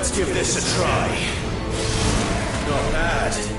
Let's give this a try. Not bad.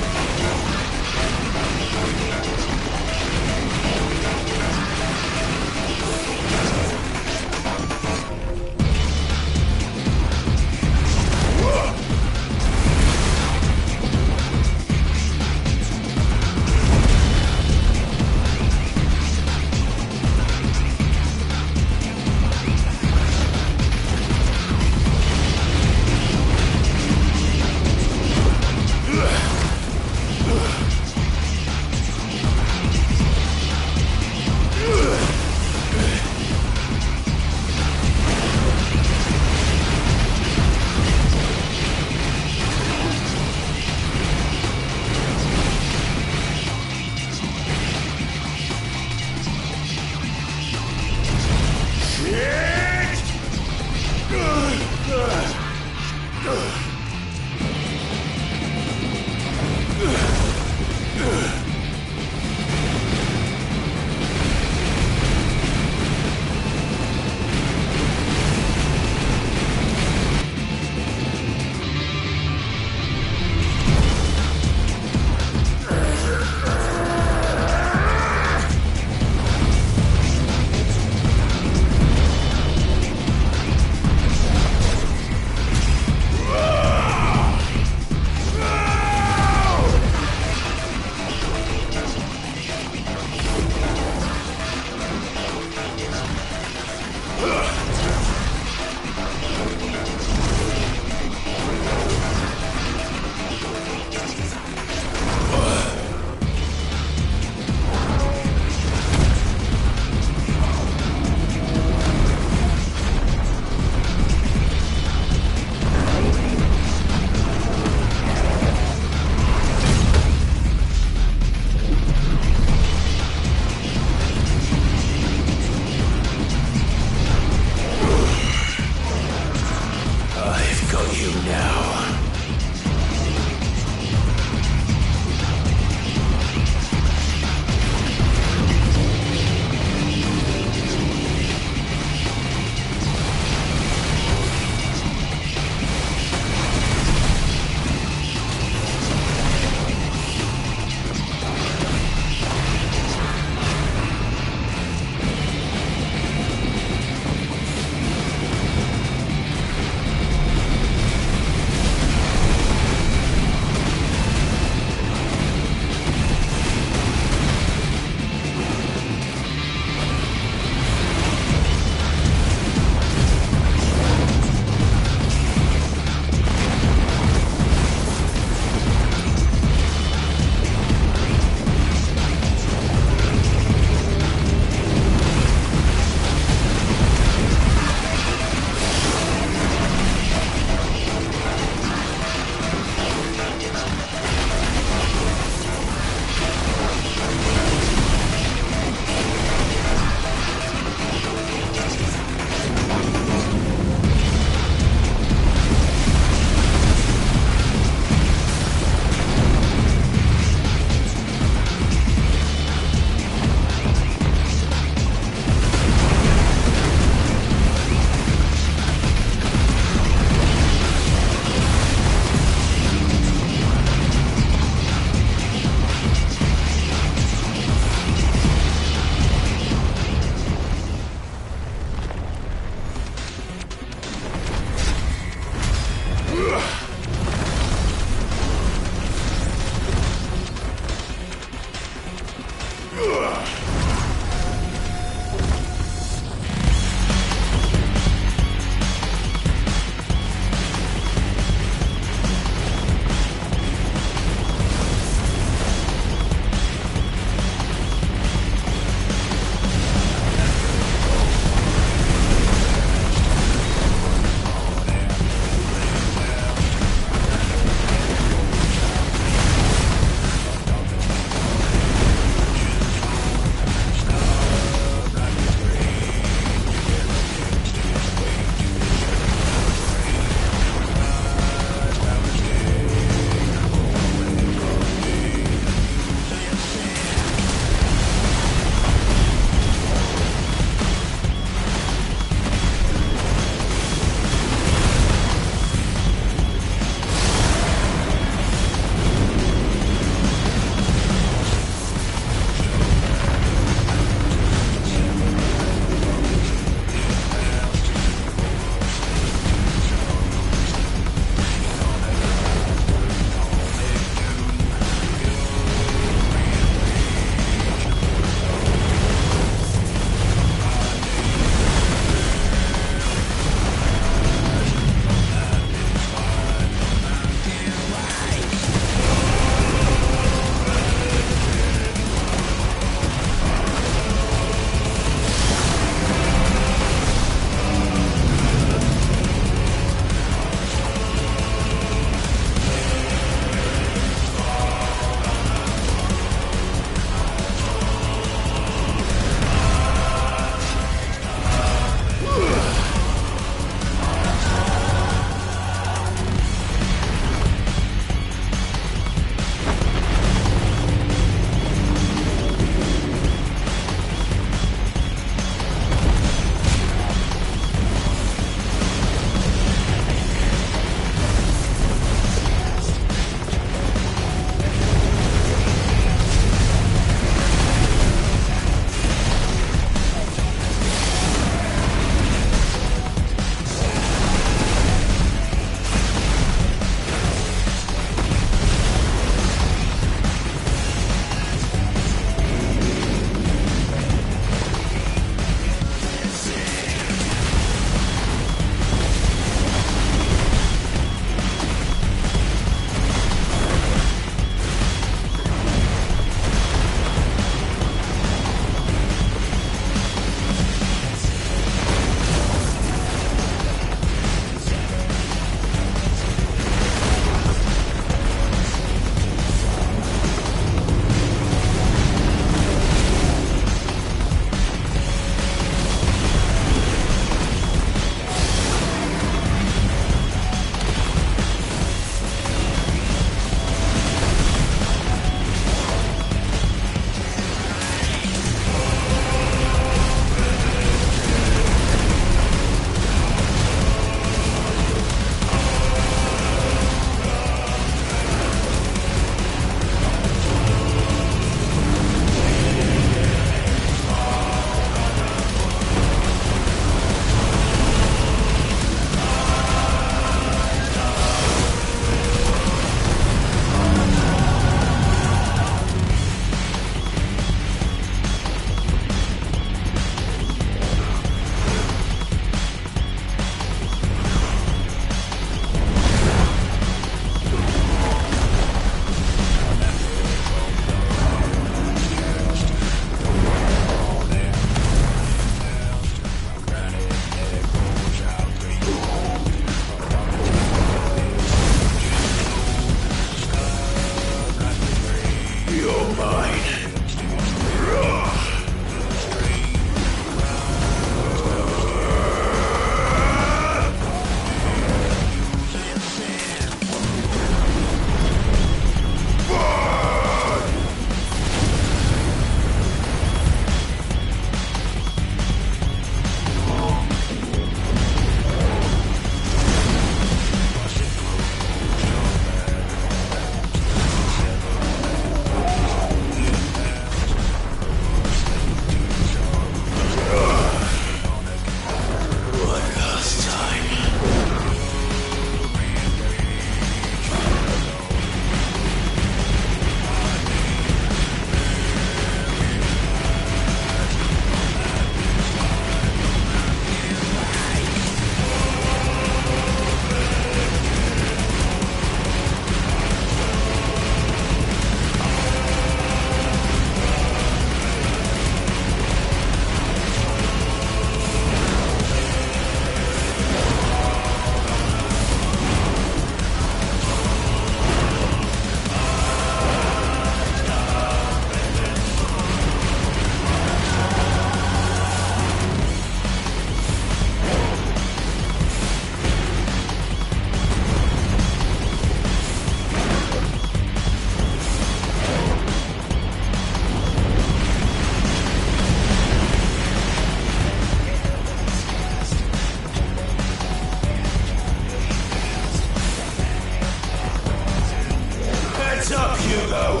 Heads up, Hugo!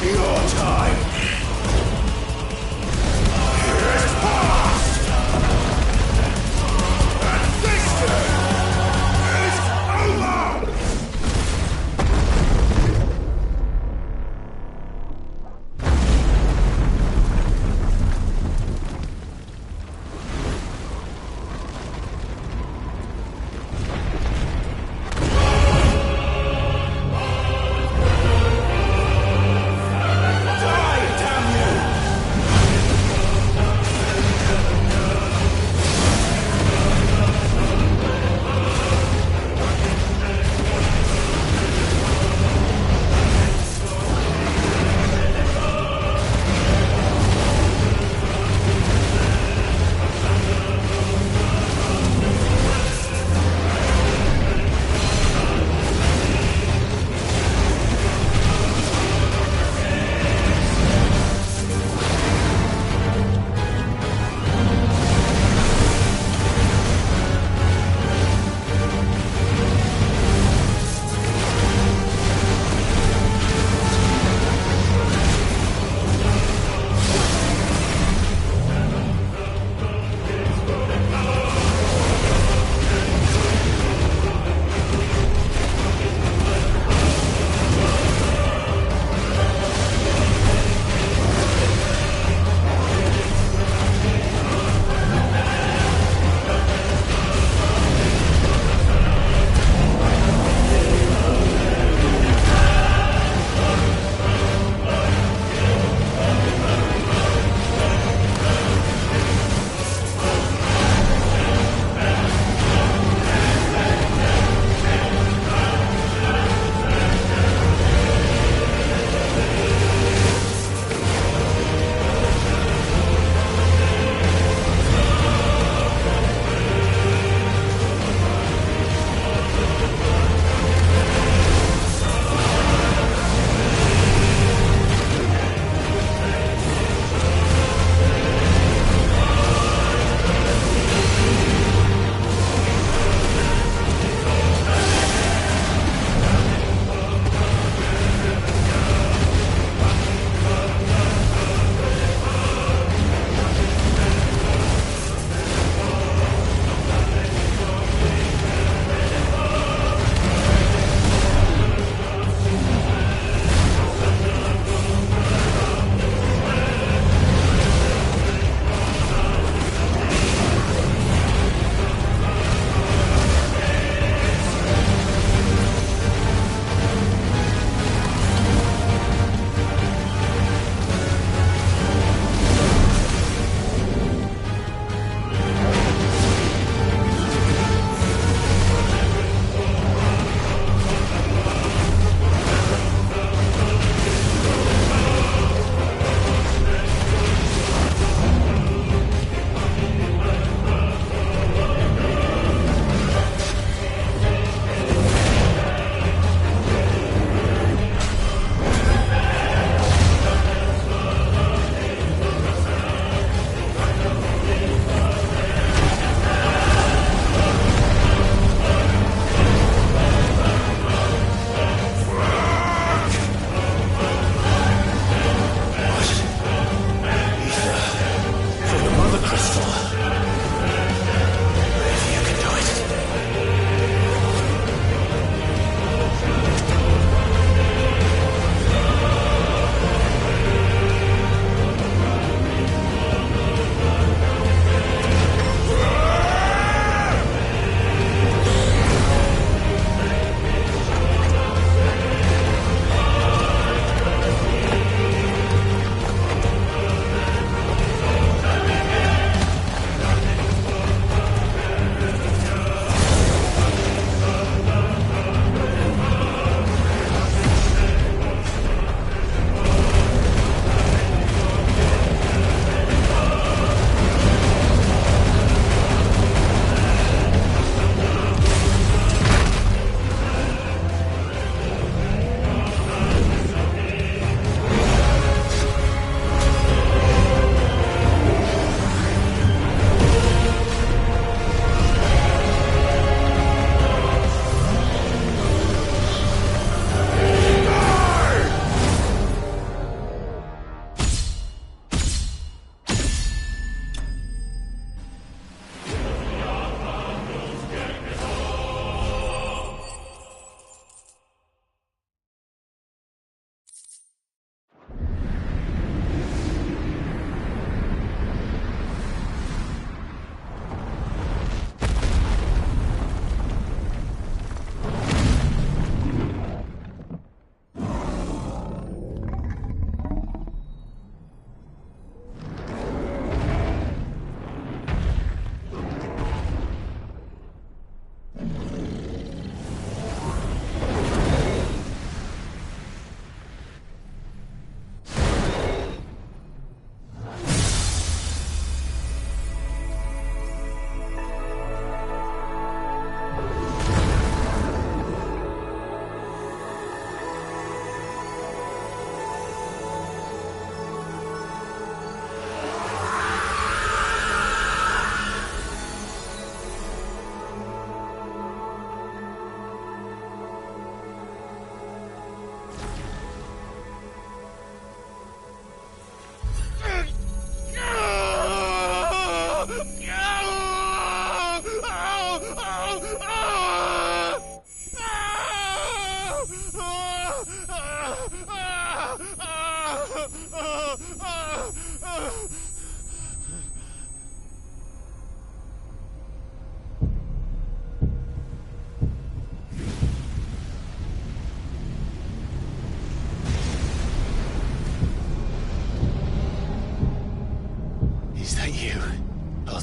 Your time is past! And this game is over!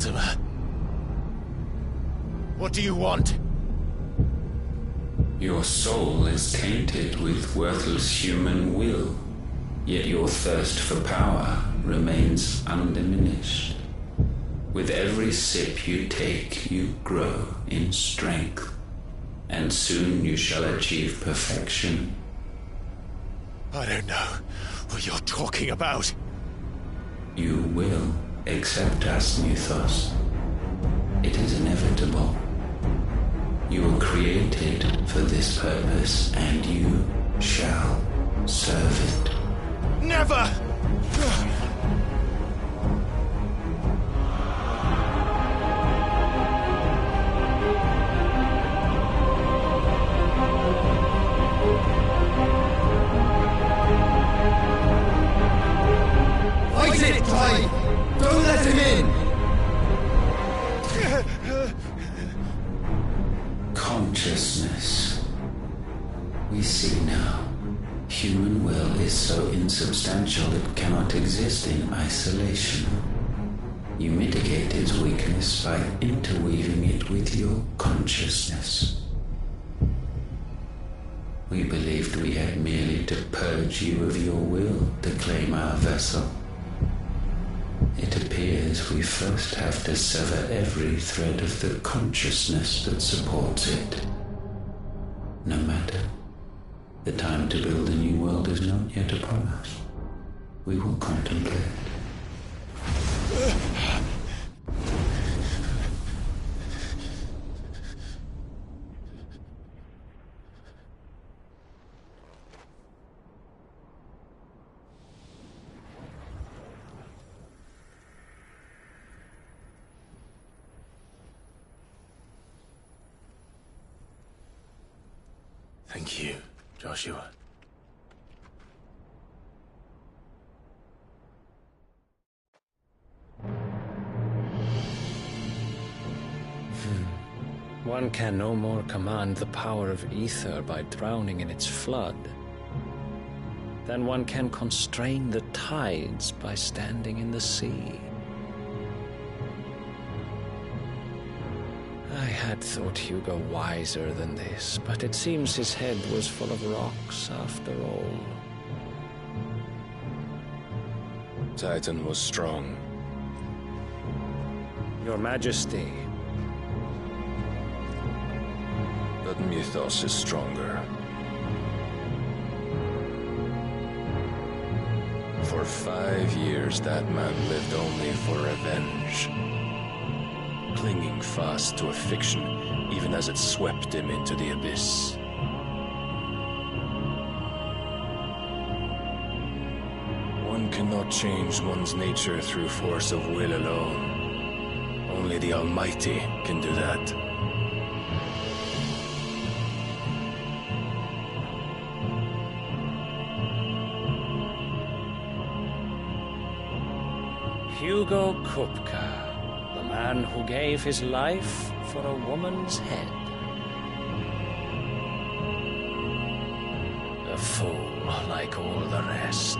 Ultima. What do you want? Your soul is tainted with worthless human will, yet your thirst for power remains undiminished. With every sip you take, you grow in strength, and soon you shall achieve perfection. I don't know what you're talking about. You will accept us, Mythos. It is inevitable. You were created for this purpose, and you shall serve it. Never! Fight it, Clive! Don't let him in! Consciousness. We see now. Human will is so insubstantial it cannot exist in isolation. You mitigate its weakness by interweaving it with your consciousness. We believed we had merely to purge you of your will to claim our vessel. It appears we first have to sever every thread of the consciousness that supports it. No matter. The time to build a new world is not yet upon us. We will contemplate. Thank you, Joshua. One can no more command the power of ether by drowning in its flood than one can constrain the tides by standing in the sea. I had thought Hugo wiser than this, but it seems his head was full of rocks after all. Titan was strong. Your Majesty. But Mythos is stronger. For 5 years, that man lived only for revenge. Clinging fast to a fiction, even as it swept him into the abyss. One cannot change one's nature through force of will alone. Only the Almighty can do that. Hugo Kupka. The man who gave his life for a woman's head. A fool like all the rest.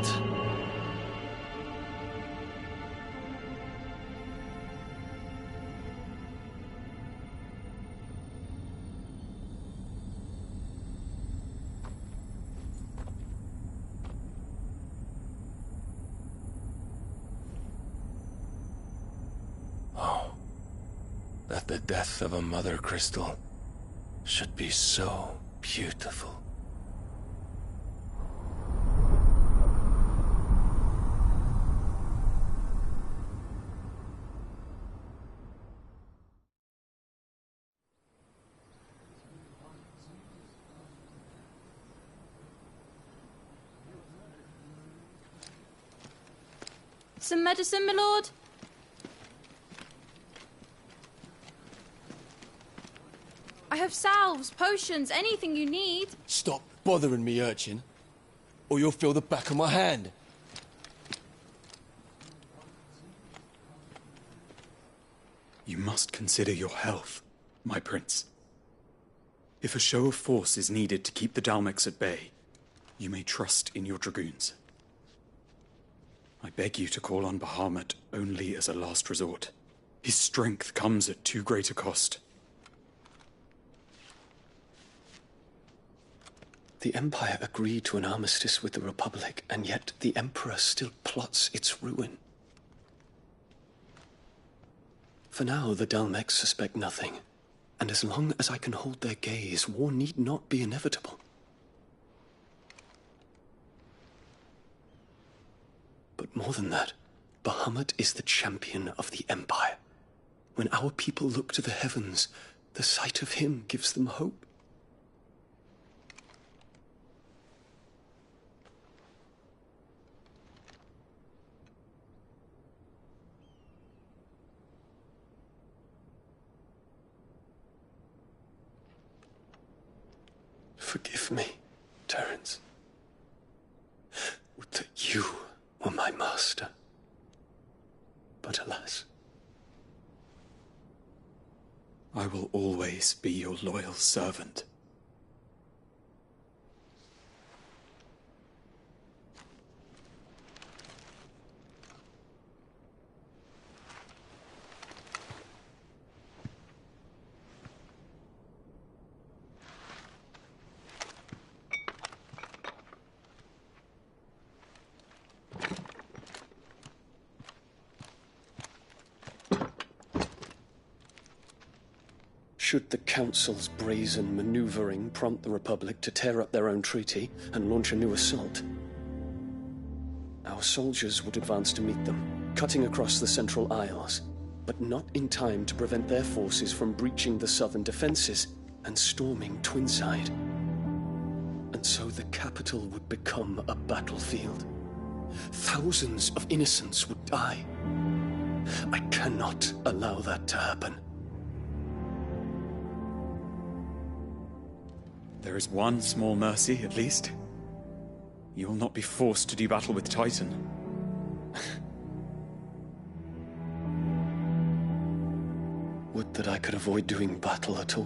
That the death of a mother crystal should be so beautiful. Some medicine, my lord? I have salves, potions, anything you need. Stop bothering me, urchin, or you'll feel the back of my hand. You must consider your health, my prince. If a show of force is needed to keep the Dalmex at bay, you may trust in your dragoons. I beg you to call on Bahamut only as a last resort. His strength comes at too great a cost. The Empire agreed to an armistice with the Republic, and yet the Emperor still plots its ruin. For now, the Dalmex suspect nothing, and as long as I can hold their gaze, war need not be inevitable. But more than that, Bahamut is the champion of the Empire. When our people look to the heavens, the sight of him gives them hope. Forgive me, Terence. Would that you were my master. But alas. I will always be your loyal servant. Should the Council's brazen maneuvering prompt the Republic to tear up their own treaty and launch a new assault, our soldiers would advance to meet them, cutting across the Central Isles, but not in time to prevent their forces from breaching the southern defenses and storming Twinside. And so the capital would become a battlefield. Thousands of innocents would die. I cannot allow that to happen. There is one small mercy, at least. You will not be forced to do battle with Titan. Would that I could avoid doing battle at all.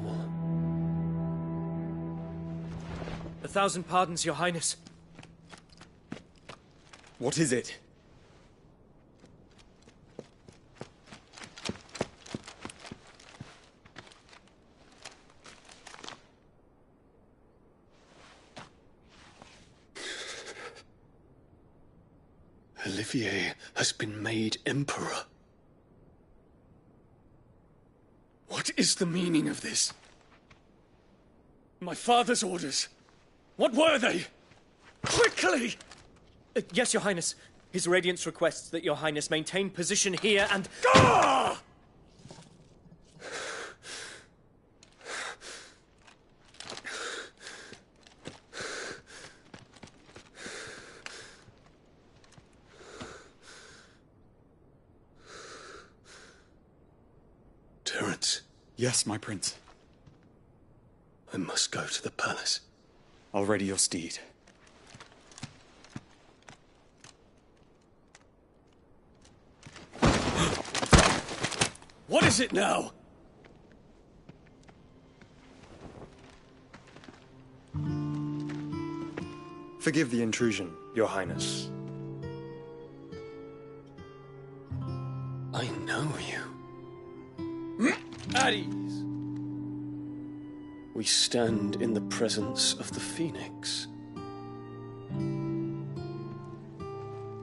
1,000 pardons, Your Highness. What is it? Olivier has been made Emperor. What is the meaning of this? My father's orders. What were they? Quickly! Yes, Your Highness. His Radiance requests that Your Highness maintain position here and... Ah! Terence. Yes, my prince. I must go to the palace. I'll ready your steed. What is it now? Forgive the intrusion, Your Highness. I know you. At ease. We stand in the presence of the Phoenix.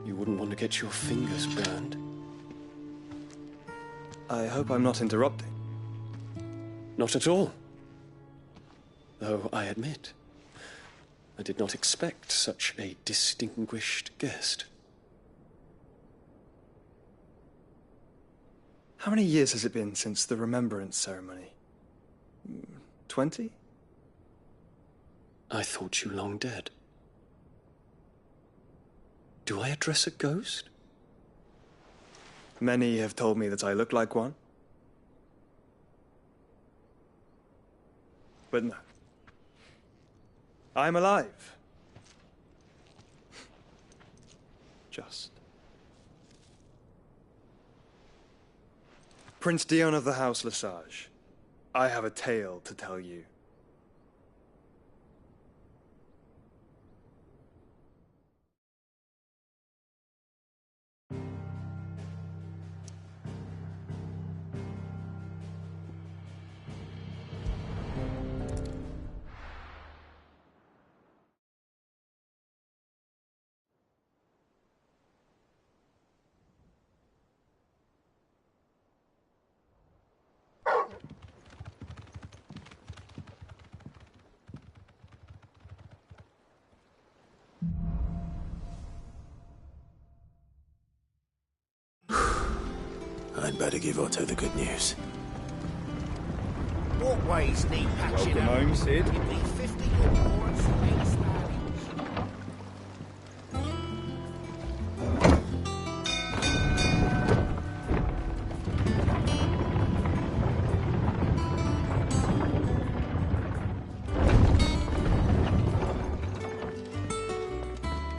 You wouldn't want to get your fingers burned. I hope I'm not interrupting. Not at all. Though I admit, I did not expect such a distinguished guest. How many years has it been since the Remembrance ceremony? 20? I thought you long dead. Do I address a ghost? Many have told me that I look like one. But no. I'm alive. Just. Prince Dion of the House Lesage, I have a tale to tell you. I'd better give Otto the good news. Walkways need patching Welcome up. home, Sid. You need 50 awards for these values.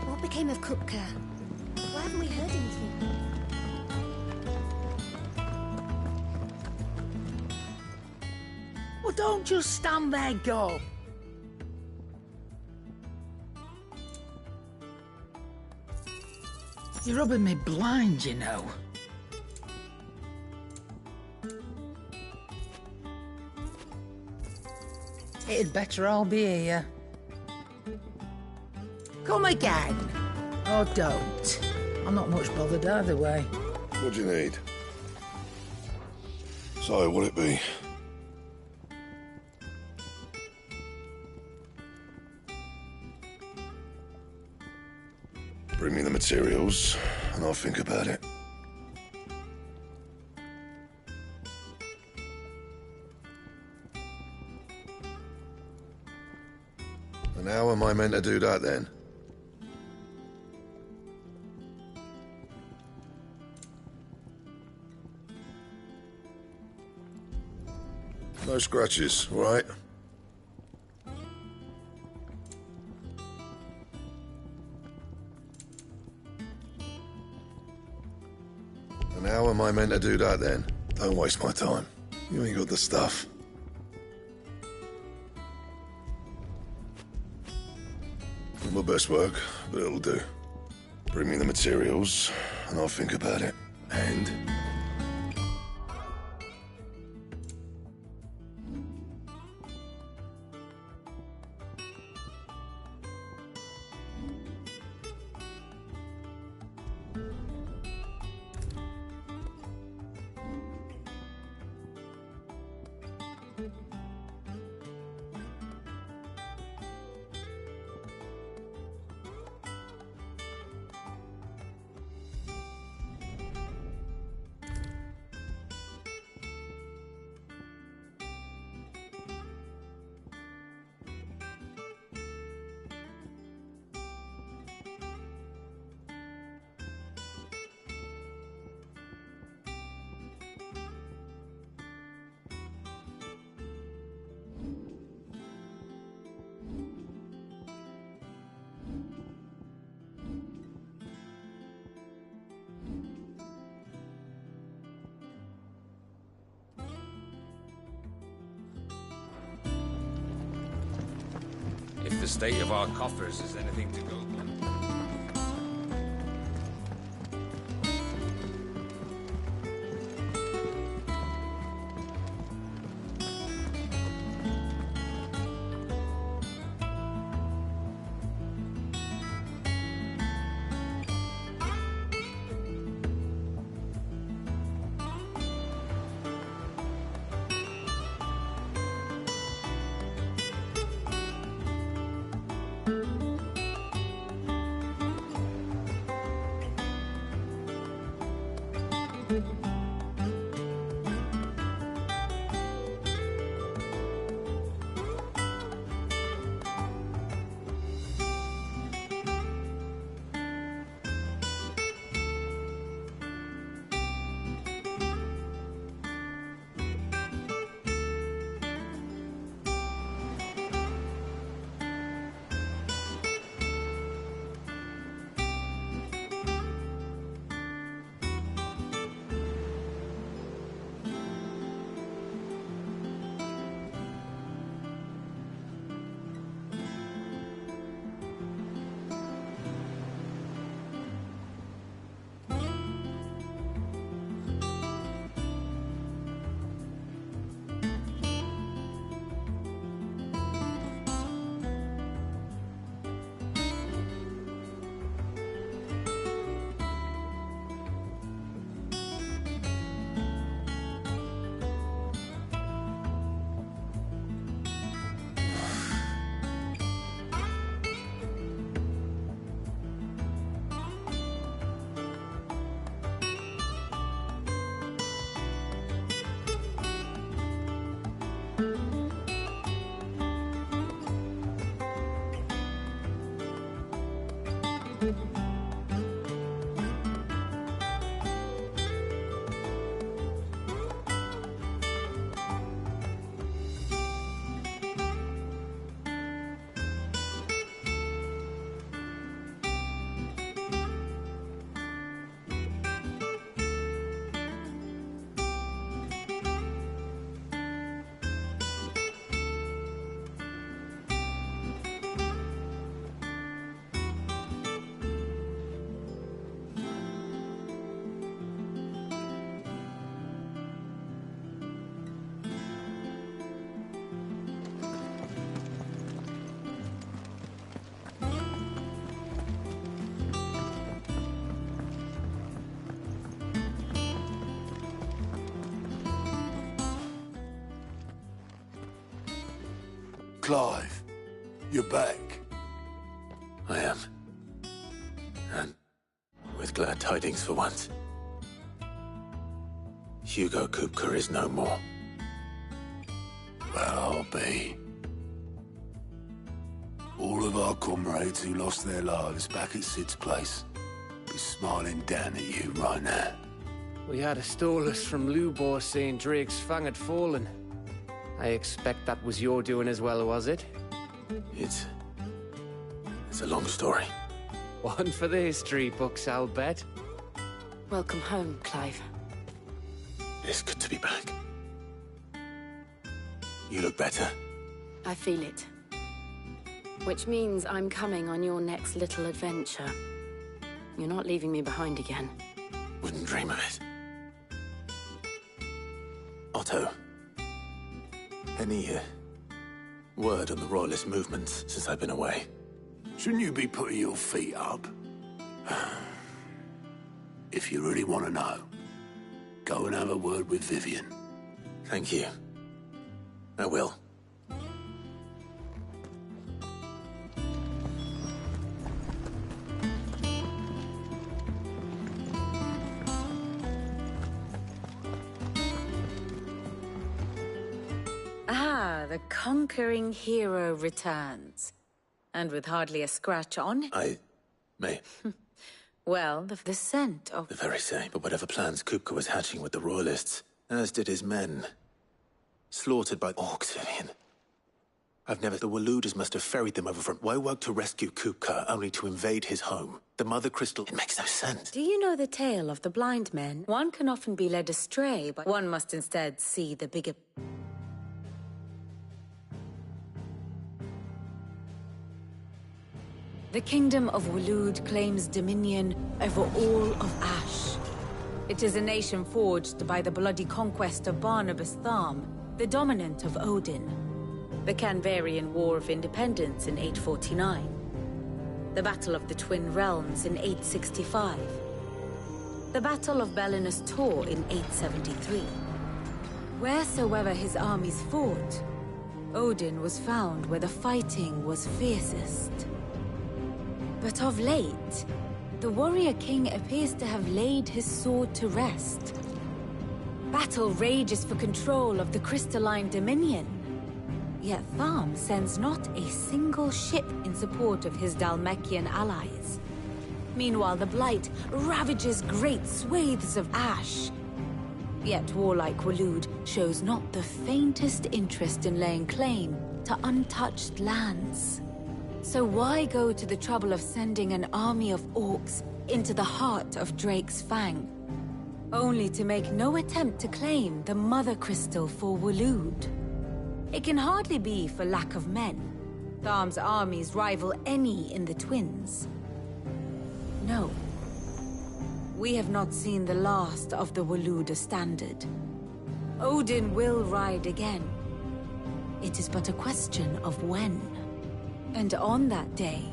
What became of Kupka? Why haven't we heard anything? Well, don't just stand there, go. You're rubbing me blind, you know. It'd better all be here. Come again. Or don't. I'm not much bothered either way. What do you need? So, what'll it be? Bring me the materials, and I'll think about it. And how am I meant to do that, then? No scratches, all right? And how am I meant to do that, then? Don't waste my time. You ain't got the stuff. Not my best work, but it'll do. Bring me the materials, and I'll think about it. And... If the state of our coffers is anything to go by. Clive, you're back. I am. And with glad tidings for once. Hugo Kupka is no more. Well, I'll be. All of our comrades who lost their lives back at Sid's place be smiling down at you right now. We had a stolus from Lubor saying Drake's fang had fallen. I expect that was your doing as well, was it? It's a long story. One for the history books, I'll bet. Welcome home, Clive. It's good to be back. You look better. I feel it. Which means I'm coming on your next little adventure. You're not leaving me behind again. Wouldn't dream of it. Otto, any word on the Royalist movements since I've been away? Shouldn't you be putting your feet up? If you really want to know, go and have a word with Vivian. Thank you. I will. The conquering hero returns. And with hardly a scratch on it. I may. Well, the scent of... The very same, but whatever plans Kupka was hatching with the Royalists, as did his men. Slaughtered by orcs, Vivian. I've never... The Waluders must have ferried them over from... Why work to rescue Kupka, only to invade his home? The Mother Crystal... It makes no sense. Do you know the tale of the blind men? One can often be led astray, but one must instead see the bigger... The Kingdom of Waloed claims dominion over all of Ash. It is a nation forged by the bloody conquest of Barnabas Tharm, the dominant of Odin. The Canvarian War of Independence in 849. The Battle of the Twin Realms in 865. The Battle of Belinus Tor in 873. Wheresoever his armies fought, Odin was found where the fighting was fiercest. But of late, the warrior king appears to have laid his sword to rest. Battle rages for control of the crystalline dominion. Yet Tharm sends not a single ship in support of his Dhalmekian allies. Meanwhile, the Blight ravages great swathes of Ash. Yet warlike Waloed shows not the faintest interest in laying claim to untouched lands. So why go to the trouble of sending an army of orcs into the heart of Drake's Fang, only to make no attempt to claim the Mother Crystal for Waloed? It can hardly be for lack of men. Tharm's armies rival any in the Twins. No. We have not seen the last of the Waloed standard. Odin will ride again. It is but a question of when. And on that day,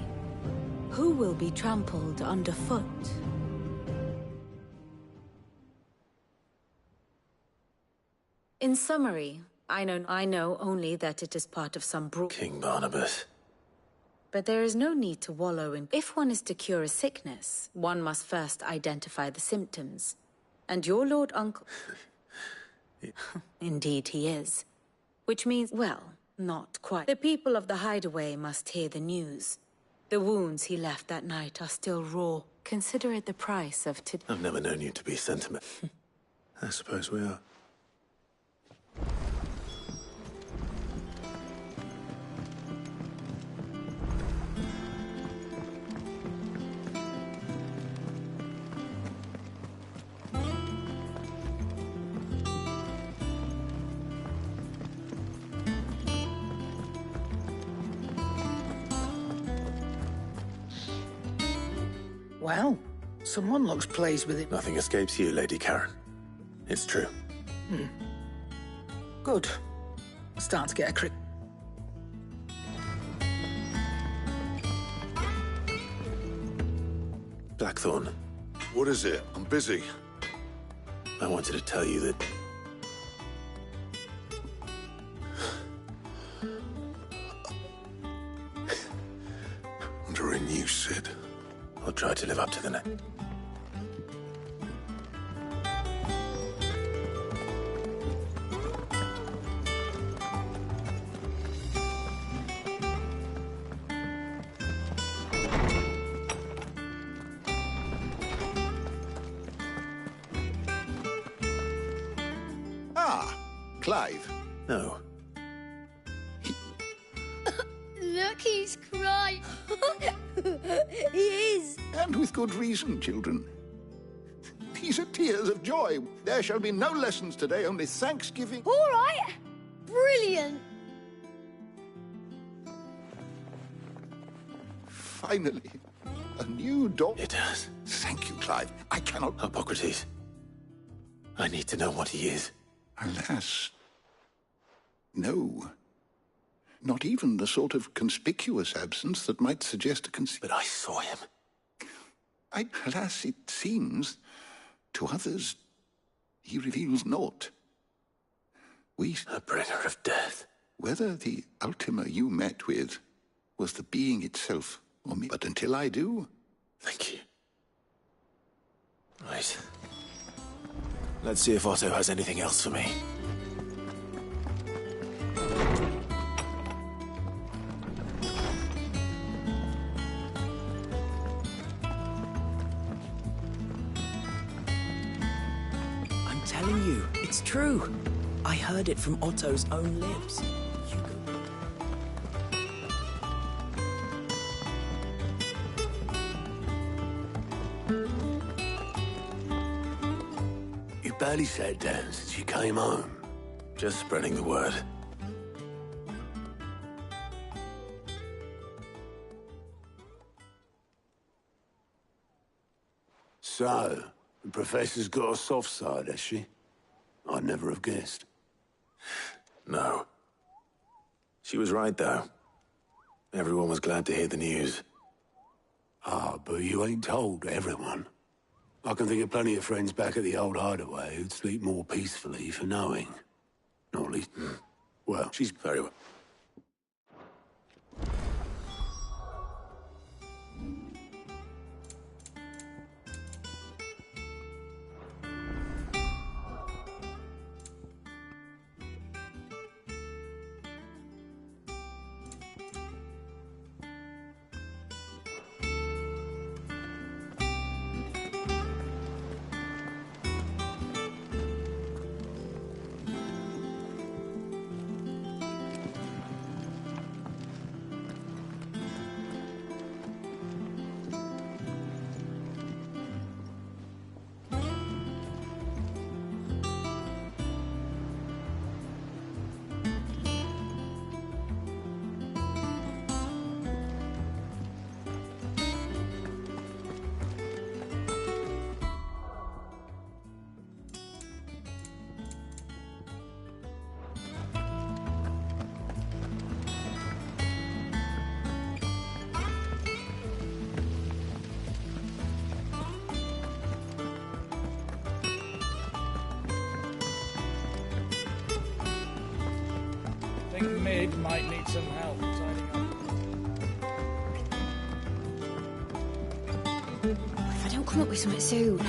who will be trampled underfoot? In summary, I know only that it is part of some King Barnabas. But there is no need to wallow in... If one is to cure a sickness, one must first identify the symptoms. And your Lord Uncle... Indeed he is. Which means, well... Not quite. The people of the Hideaway must hear the news. The wounds he left that night are still raw. Consider it the price of today. I've never known you to be sentimental. I suppose we are. Well, someone looks pleased with it. Nothing escapes you, Lady Karen. It's true. Good. Start to get a crick. Blackthorn. What is it? I'm busy. I wanted to tell you that... tried to live up to the name. Clive? No. Look, he's crying. He is. And with good reason, children. These are tears of joy. There shall be no lessons today, only Thanksgiving. All right. Brilliant. Finally, a new dawn. It does. Thank you, Clive. I cannot... Hippocrates. I need to know what he is. Alas. No. Not even the sort of conspicuous absence that might suggest a But I saw him. Alas, it seems, to others, he reveals naught. A bringer of death. Whether the Ultima you met with was the being itself or me. But until I do... Thank you. Right. Let's see if Otto has anything else for me. I'm telling you, it's true. I heard it from Otto's own lips. You barely sat down since you came home. Just spreading the word. So, the Professor's got a soft side, has she? I'd never have guessed. No. She was right, though. Everyone was glad to hear the news. Ah, but you ain't told everyone. I can think of plenty of friends back at the old hideaway who'd sleep more peacefully for knowing. Not least... Well, she's very well. I think Mid might need some help tidying up. If I don't come up with something soon.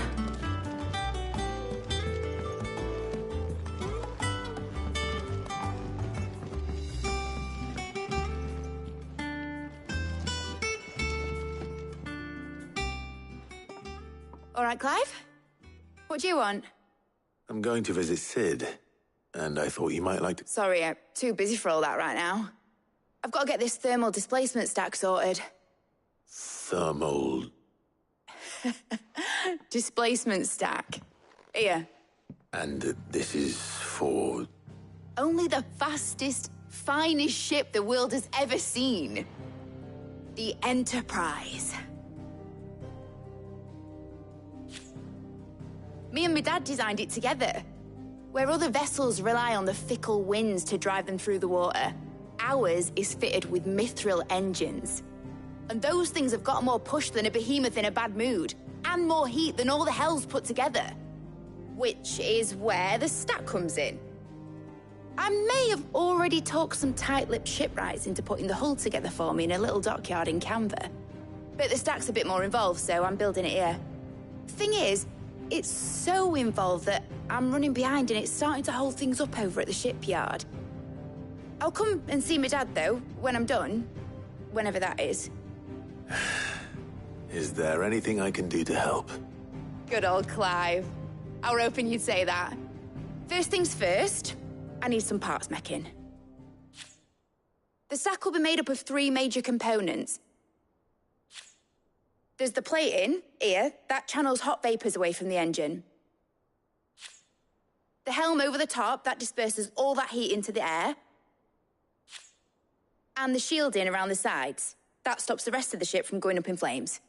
All right, Clive? What do you want? I'm going to visit Sid, and I thought you might like to... Sorry, I'm too busy for all that right now. I've got to get this thermal displacement stack sorted. Thermal... Displacement stack. Here. And this is for... Only the fastest, finest ship the world has ever seen. The Enterprise. Me and my dad designed it together. Where other vessels rely on the fickle winds to drive them through the water, ours is fitted with mithril engines. And those things have got more push than a behemoth in a bad mood, and more heat than all the hells put together. Which is where the stack comes in. I may have already talked some tight-lipped shipwrights into putting the hull together for me in a little dockyard in Canva. But the stack's a bit more involved, so I'm building it here. Thing is, it's so involved that I'm running behind and it's starting to hold things up over at the shipyard. I'll come and see my dad, though, when I'm done. Whenever that is. Is there anything I can do to help? Good old Clive. I were hoping you'd say that. First things first, I need some parts meching. The stack will be made up of 3 major components. There's the plating, here, that channels hot vapors away from the engine. The helm over the top, that disperses all that heat into the air. And the shielding around the sides. That stops the rest of the ship from going up in flames.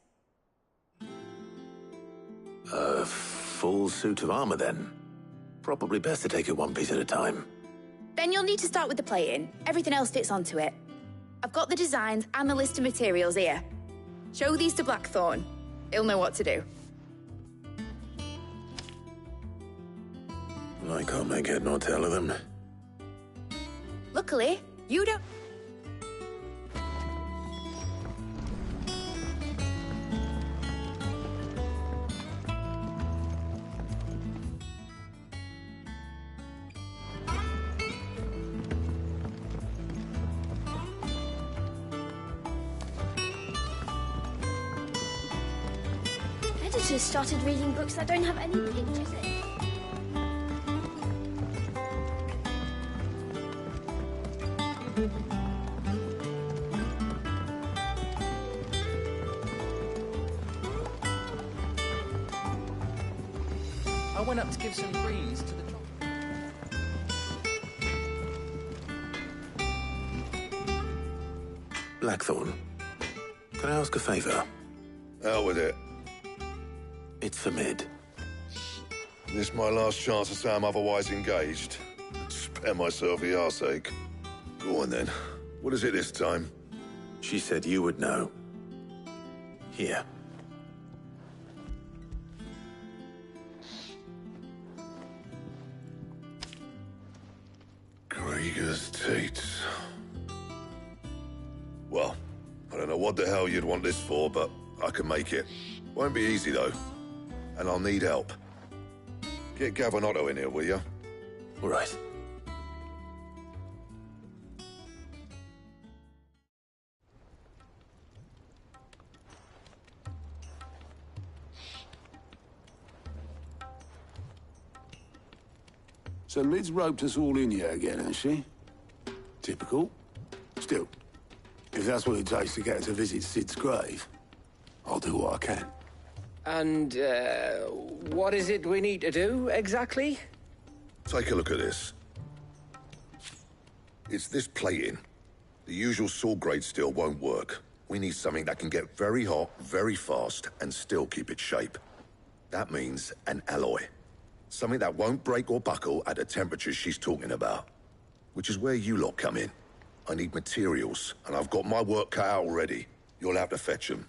A full suit of armor, then? Probably best to take it one piece at a time. Then you'll need to start with the plating. Everything else fits onto it. I've got the designs and the list of materials here. Show these to Blackthorn. He'll know what to do. I can't make head nor tail of them. Luckily, you don't... Editors started reading books that don't have any pictures in. I went up to give some greens to the Blackthorn, can I ask a favor? Out with it. It's for Mid. This my last chance to say I'm otherwise engaged. Spare myself the arseache. Go on then. What is it this time? She said you would know. Here. Krieger's Teats. Well, I don't know what the hell you'd want this for, but I can make it. Won't be easy, though. And I'll need help. Get Gavin Otto in here, will you? All right. So Mid's roped us all in here again, has she? Typical. Still, if that's what it takes to get her to visit Sid's grave, I'll do what I can. And, what is it we need to do, exactly? Take a look at this. It's this plating. The usual sword-grade steel won't work. We need something that can get very hot, very fast, and still keep its shape. That means an alloy. Something that won't break or buckle at the temperatures she's talking about. Which is where you lot come in. I need materials, and I've got my work cut out already. You'll have to fetch them.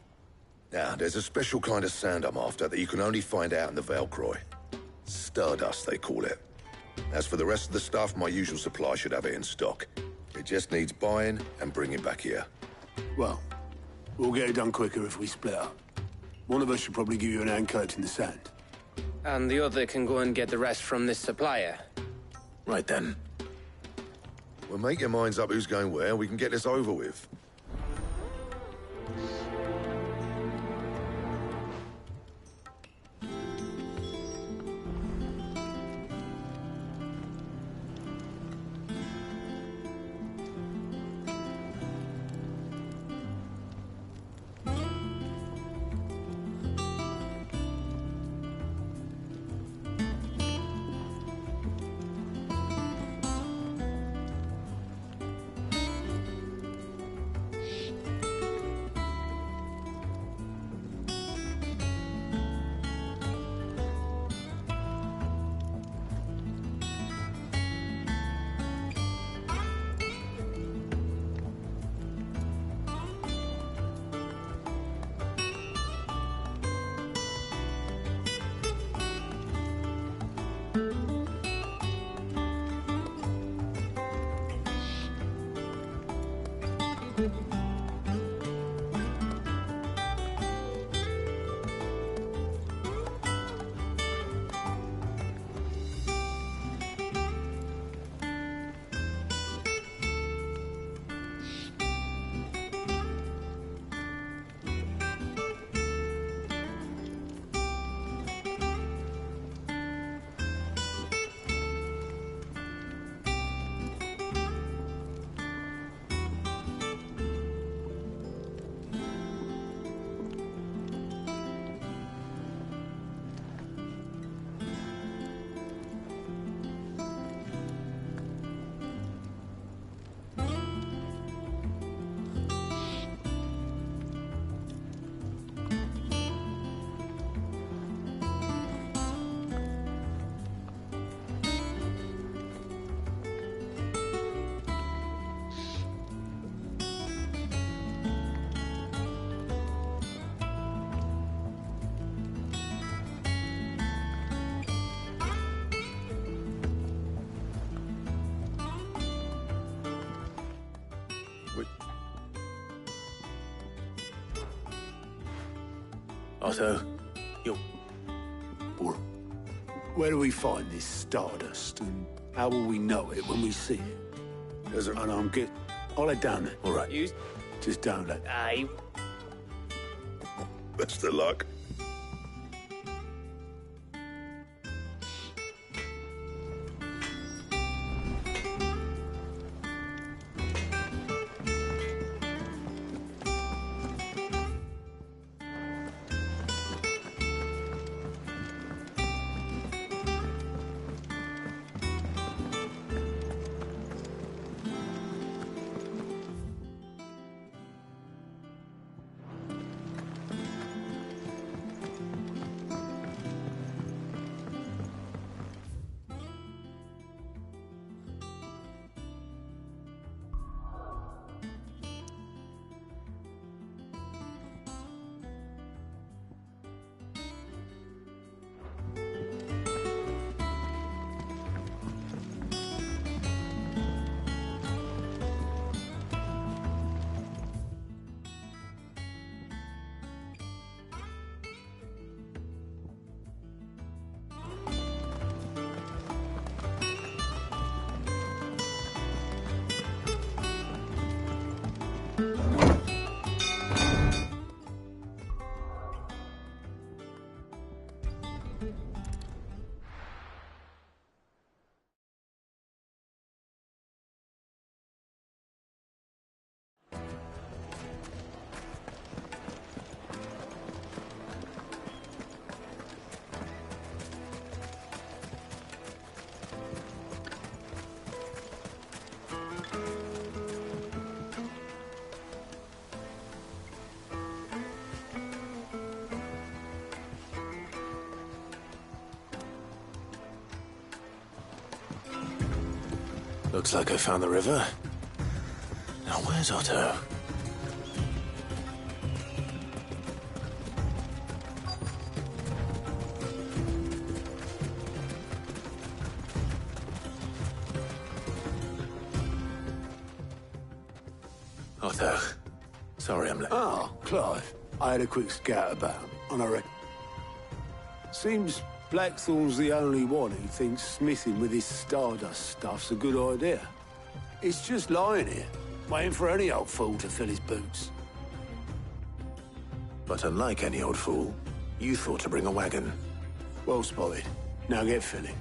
Now, there's a special kind of sand I'm after that you can only find out in the Valcroy. Stardust, they call it. As for the rest of the stuff, my usual supply should have it in stock. It just needs buying and bringing back here. Well, we'll get it done quicker if we split up. One of us should probably give you an hand coating the sand. And the other can go and get the rest from this supplier. Right then. Well, make your minds up who's going where, and we can get this over with. Otto, you... Where do we find this stardust, and how will we know it when we see it? There's a... And I'll head down there. All right. You... Just don't let... Aye. Best of luck. Looks like I found the river. Now where's Otto? Otto. Sorry I'm late. Oh, Clive. I had a quick scout about, and I reckon... Seems Blackthorn's the only one who thinks smithing with his stardust stuff's a good idea. It's just lying here, waiting for any old fool to fill his boots. But unlike any old fool, you thought to bring a wagon. Well spotted. Now get filling.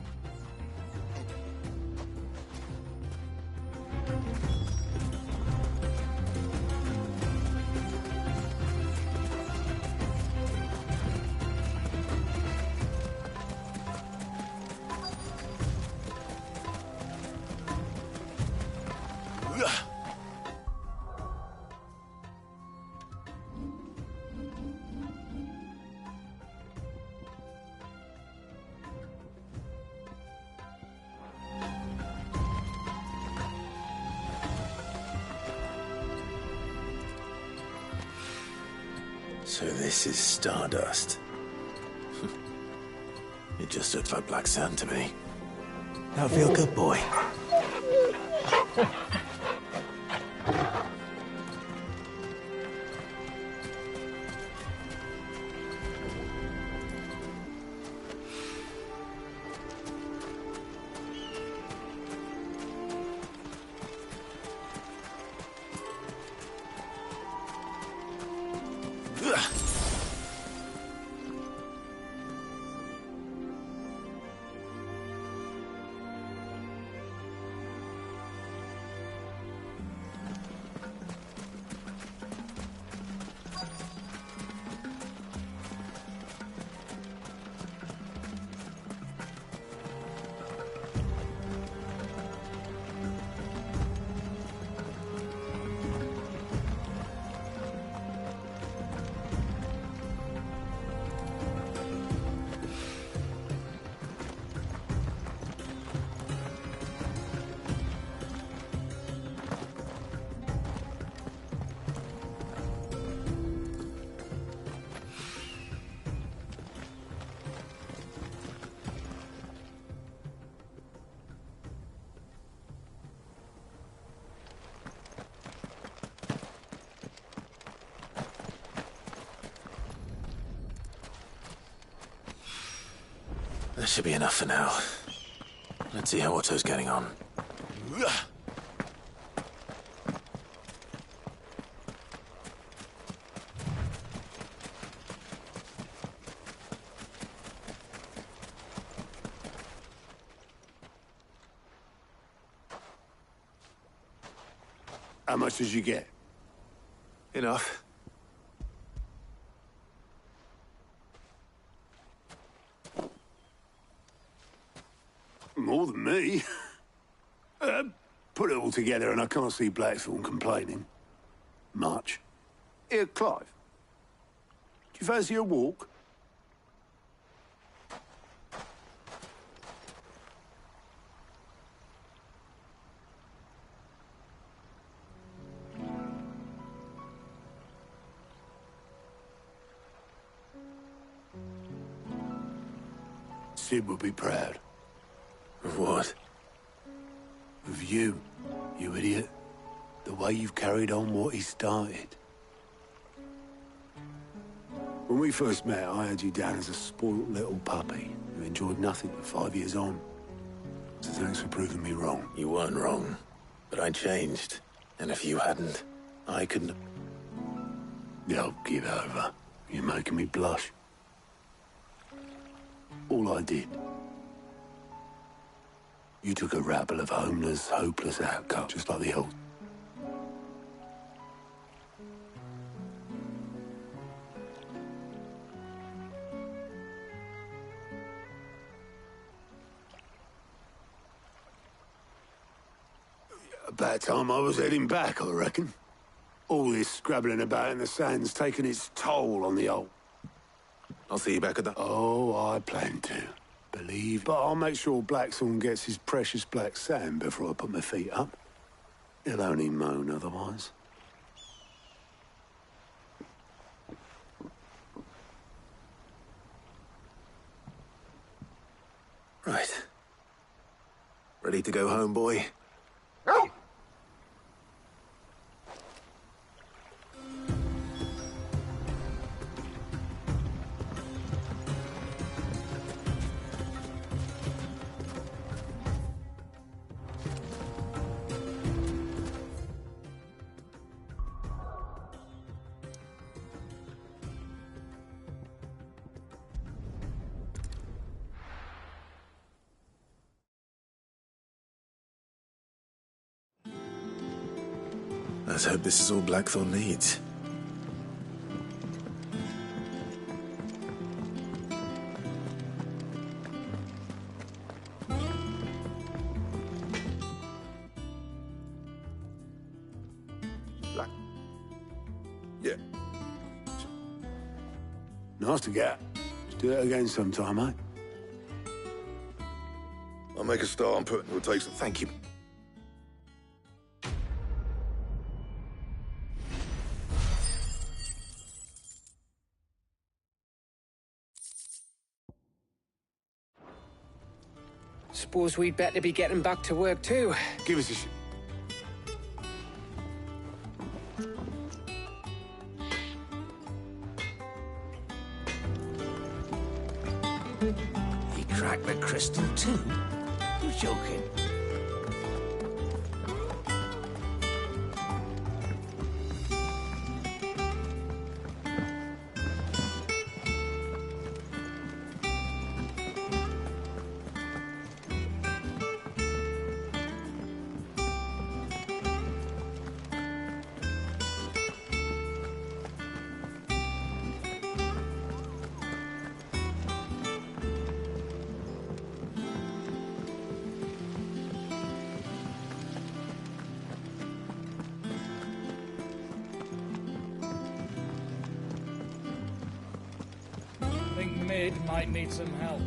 So this is stardust. It just looks like black sand to me. Now feel good, boy. That should be enough for now. Let's see how Otto's getting on. How much did you get? Enough. More than me. Put it all together and I can't see Blackthorn complaining. Much. Here, Clive. Do you fancy a walk? Sid would be proud. Of what? Of you, you idiot. The way you've carried on what he started. When we first met, I had you down as a spoilt little puppy who enjoyed nothing for 5 years on. So thanks for proving me wrong. You weren't wrong, but I changed. And if you hadn't, I couldn't... Yo, give over. You're making me blush. All I did. You took a rabble of homeless, hopeless outcasts, just like the old. About time I was heading back, I reckon. All this scrabbling about in the sand's taken its toll on the old. I'll see you back at the... Oh, I plan to. Believe. But I'll make sure Blackthorn gets his precious black sand before I put my feet up. He'll only moan otherwise. Right. Ready to go home, boy? Let's hope this is all Blackthorn needs. Yeah. Nice to get. Let's do it again sometime, mate. I'll make a start on putting your takes. Thank you. Suppose we'd better be getting back to work too. Give us a He cracked the crystal too? You're joking. I think Mid might need some help.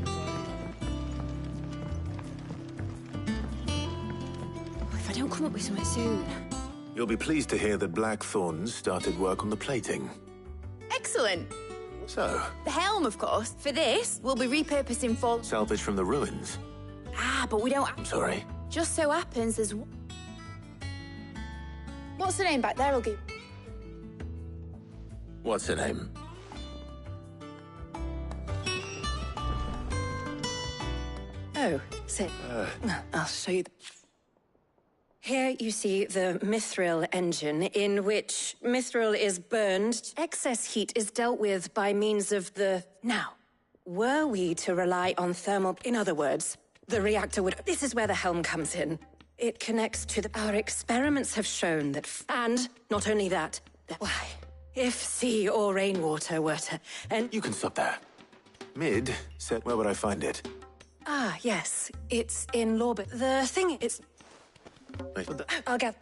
If I don't come up with something soon. You'll be pleased to hear that Blackthorn's started work on the plating. Excellent. So, The helm, of course. For this, we'll be repurposing for... salvage from the ruins. Ah, but we don't... I'm sorry. Just so happens there's... What's the name back there, I'll give... What's her name? Oh, sit. I'll show you. Here you see the Mithril engine, in which Mithril is burned. Excess heat is dealt with by means of the... Now, were we to rely on thermal... In other words, the reactor would... This is where the helm comes in. It connects to the... Our experiments have shown that... And not only that... Why, if sea or rainwater were to... And... You can stop there. Mid said, where would I find it? Ah, yes. It's in Lorbit. The thing is... Wait, what the... I'll get...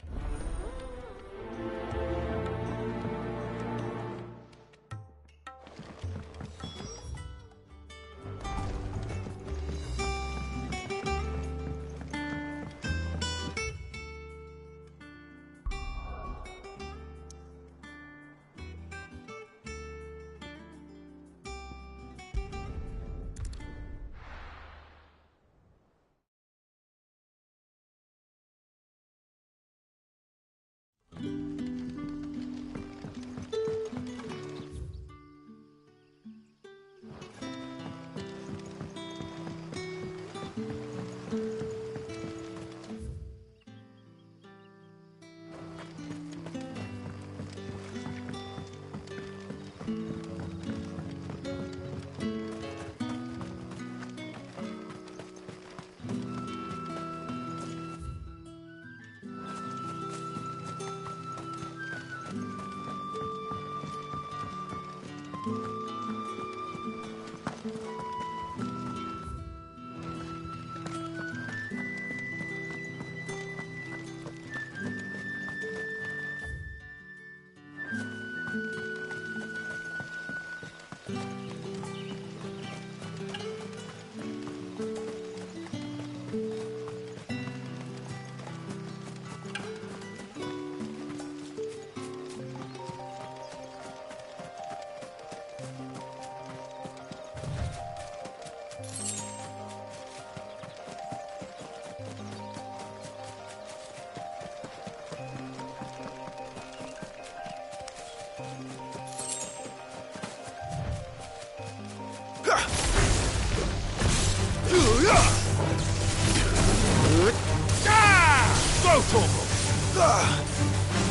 Go, Torgal!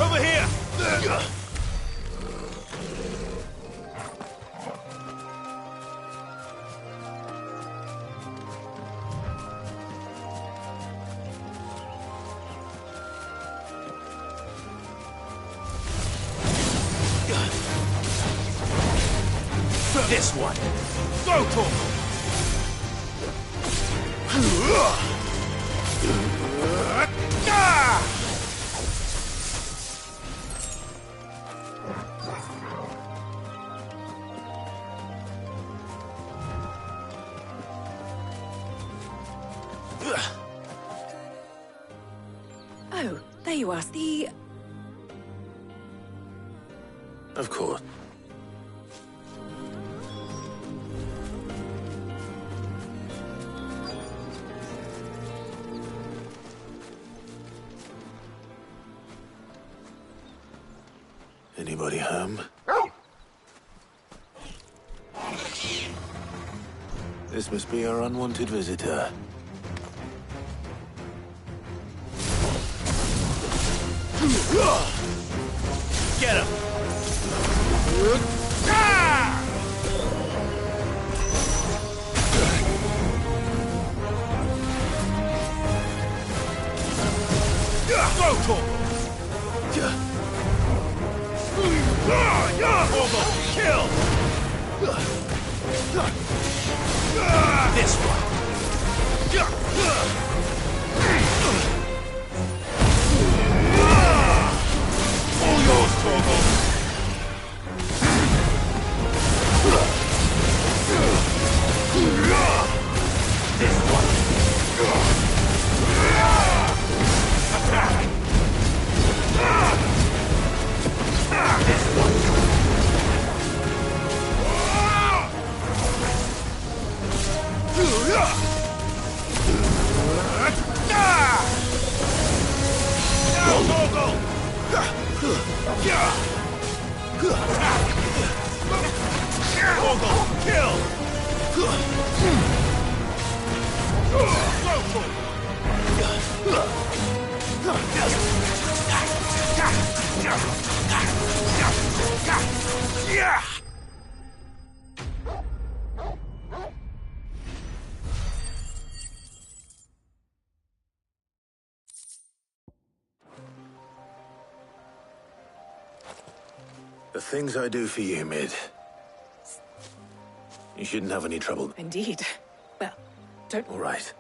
Over here! This one! Go, Torgal! Oh, there you are. The... Of course. Anybody home? This must be our unwanted visitor. Get him! Go, Torgal! Torgal, kill! This one! All yours, Torgal! This one! Attack! This one! Torgal, kill! The things I do for you, Mid. You shouldn't have any trouble. Indeed. Well, don't... All right.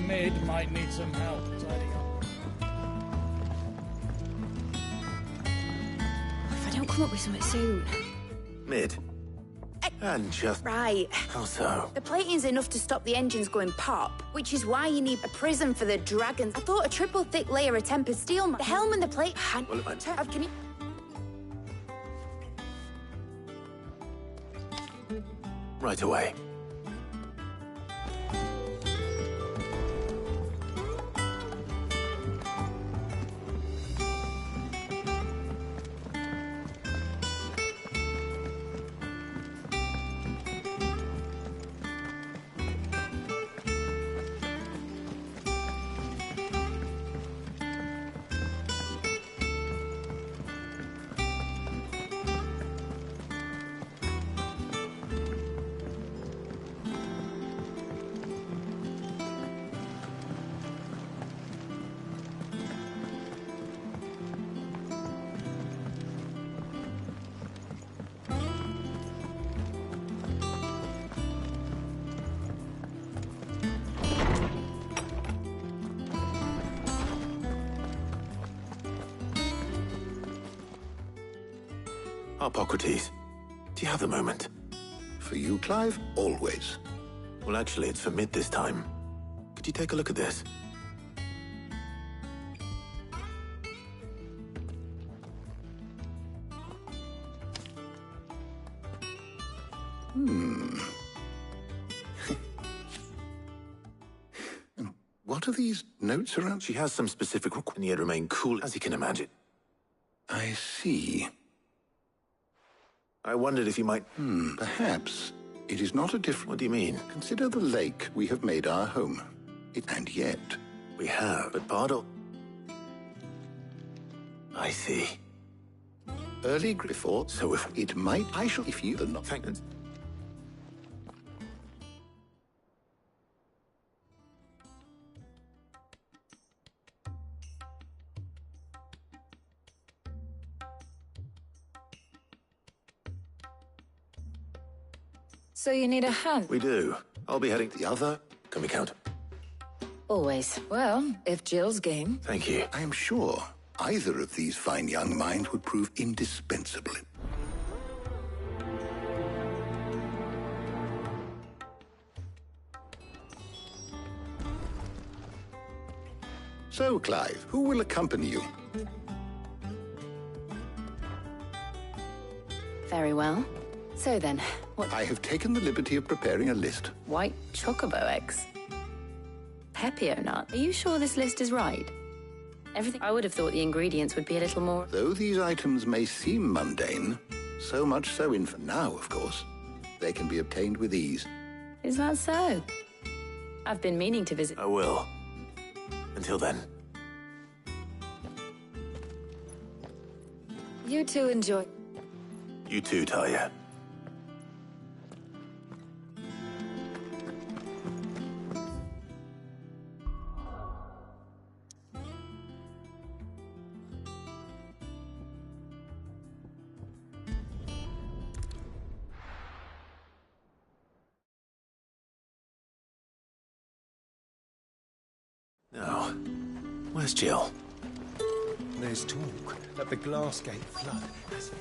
Mid might need some help tidying up. If I don't come up with something soon. Mid. And just... Right. How so? The plating's enough to stop the engines going pop, which is why you need a prism for the dragons. I thought a triple thick layer of tempered steel... The helm and the plate... Well, it might... Can you... Right away. Hippocrates, do you have a moment? For you, Clive, always. Well, actually, it's for Mid this time. Could you take a look at this? What are these notes around? She has some specific requirements, and yet remain cool, as you can imagine. I see. I wondered if you might... Perhaps. It is not a different... What do you mean? Consider the lake we have made our home. And yet... We have, but Bardo... I see. Early before, so if... It might... I shall... If you... The not... Thank you. So you need a hand? We do. I'll be heading the other. Can we count? Always. Well, if Jill's game. Thank you. I am sure either of these fine young minds would prove indispensable. So, Clive, who will accompany you? Very well. So then, what... I have taken the liberty of preparing a list. White chocobo eggs. Pepio nut. Are you sure this list is right? Everything... I would have thought the ingredients would be a little more... Though these items may seem mundane, so much so in for now, of course, they can be obtained with ease. Is that so? I've been meaning to visit... I will. Until then. You two enjoy. You too, Talia. Where's Jill? There's talk that the Glassgate flood has...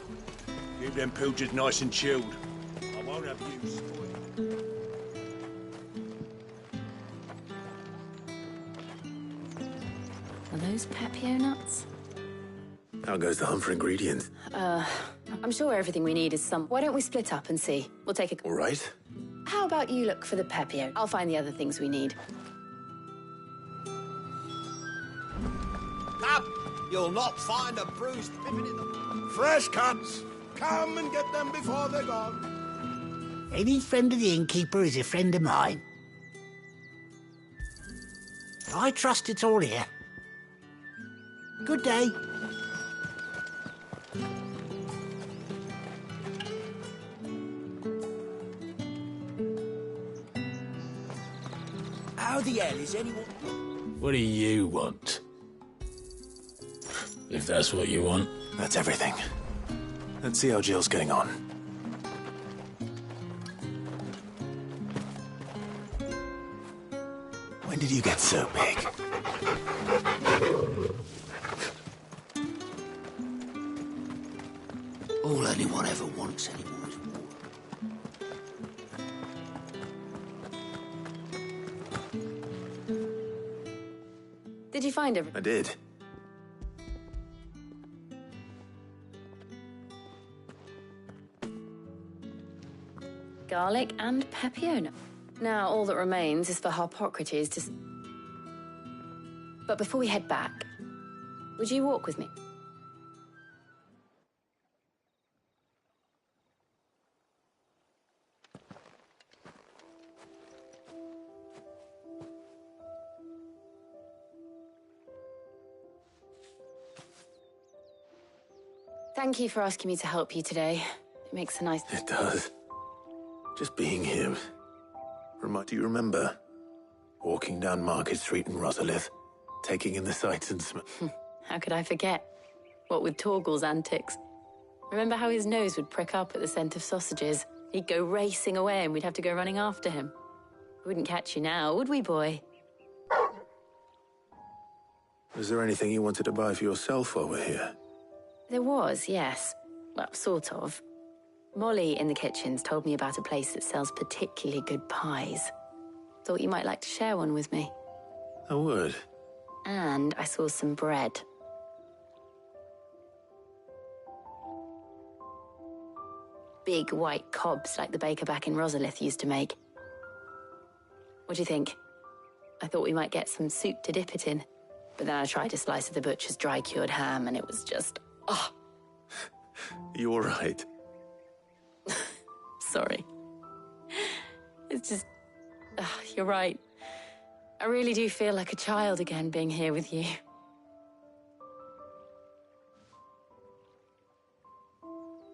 Keep them pilchers nice and chilled. I won't have you spoiled. Are those Pepio nuts? How goes the hunt for ingredients? I'm sure everything we need is some... Why don't we split up and see? We'll take a... All right. How about you look for the Pepio? I'll find the other things we need. Come! You'll not find a bruised pippin in the... Fresh cuts! Come and get them before they're gone. Any friend of the innkeeper is a friend of mine. I trust it's all here. Good day. How the hell is anyone... What do you want? If that's what you want. That's everything. Let's see how Jill's getting on. When did you get so big? All anyone ever wants anymore is war. Did you find everything? I did. Garlic and Pepio. Now all that remains is for Harpocrates to... But before we head back, would you walk with me? Thank you for asking me to help you today. It makes a nice... It does. Just being here. Do you remember? Walking down Market Street in Rosalith, taking in the sights and How could I forget? What with Torgal's antics. Remember how his nose would prick up at the scent of sausages? He'd go racing away and we'd have to go running after him. We wouldn't catch you now, would we, boy? Was there anything you wanted to buy for yourself while we're here? There was, yes. Well, sort of. Molly in the kitchens told me about a place that sells particularly good pies. Thought you might like to share one with me. I would. And I saw some bread. Big white cobs like the baker back in Rosalith used to make. What do you think? I thought we might get some soup to dip it in. But then I tried a slice of the butcher's dry-cured ham and it was just... oh. You all right? Sorry. It's just... you're right. I really do feel like a child again being here with you.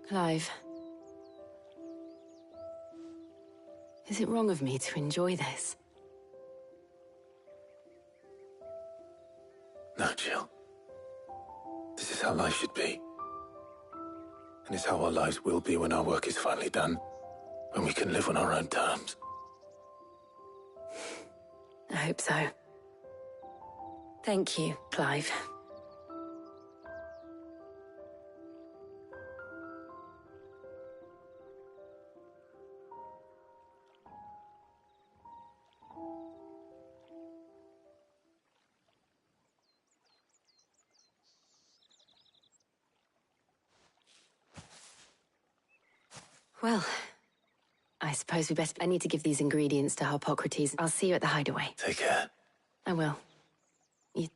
Clive. Is it wrong of me to enjoy this? No, Jill. This is how life should be. And it's how our lives will be when our work is finally done. When we can live on our own terms. I hope so. Thank you, Clive. Well, I suppose we best... I need to give these ingredients to Harpocrates. I'll see you at the hideaway. Take care. I will. You...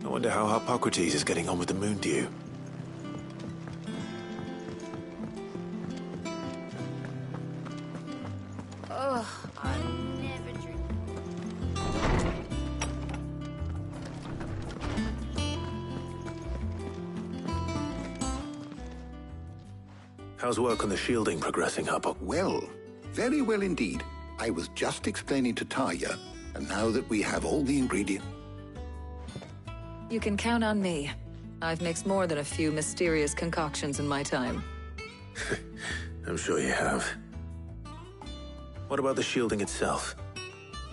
I wonder how Harpocrates is getting on with the Moondew. Ugh, I never drink. How's work on the shielding progressing, Harpo? Well, very well indeed. I was just explaining to Tarja, and now that we have all the ingredients... You can count on me. I've mixed more than a few mysterious concoctions in my time. I'm sure you have. What about the shielding itself?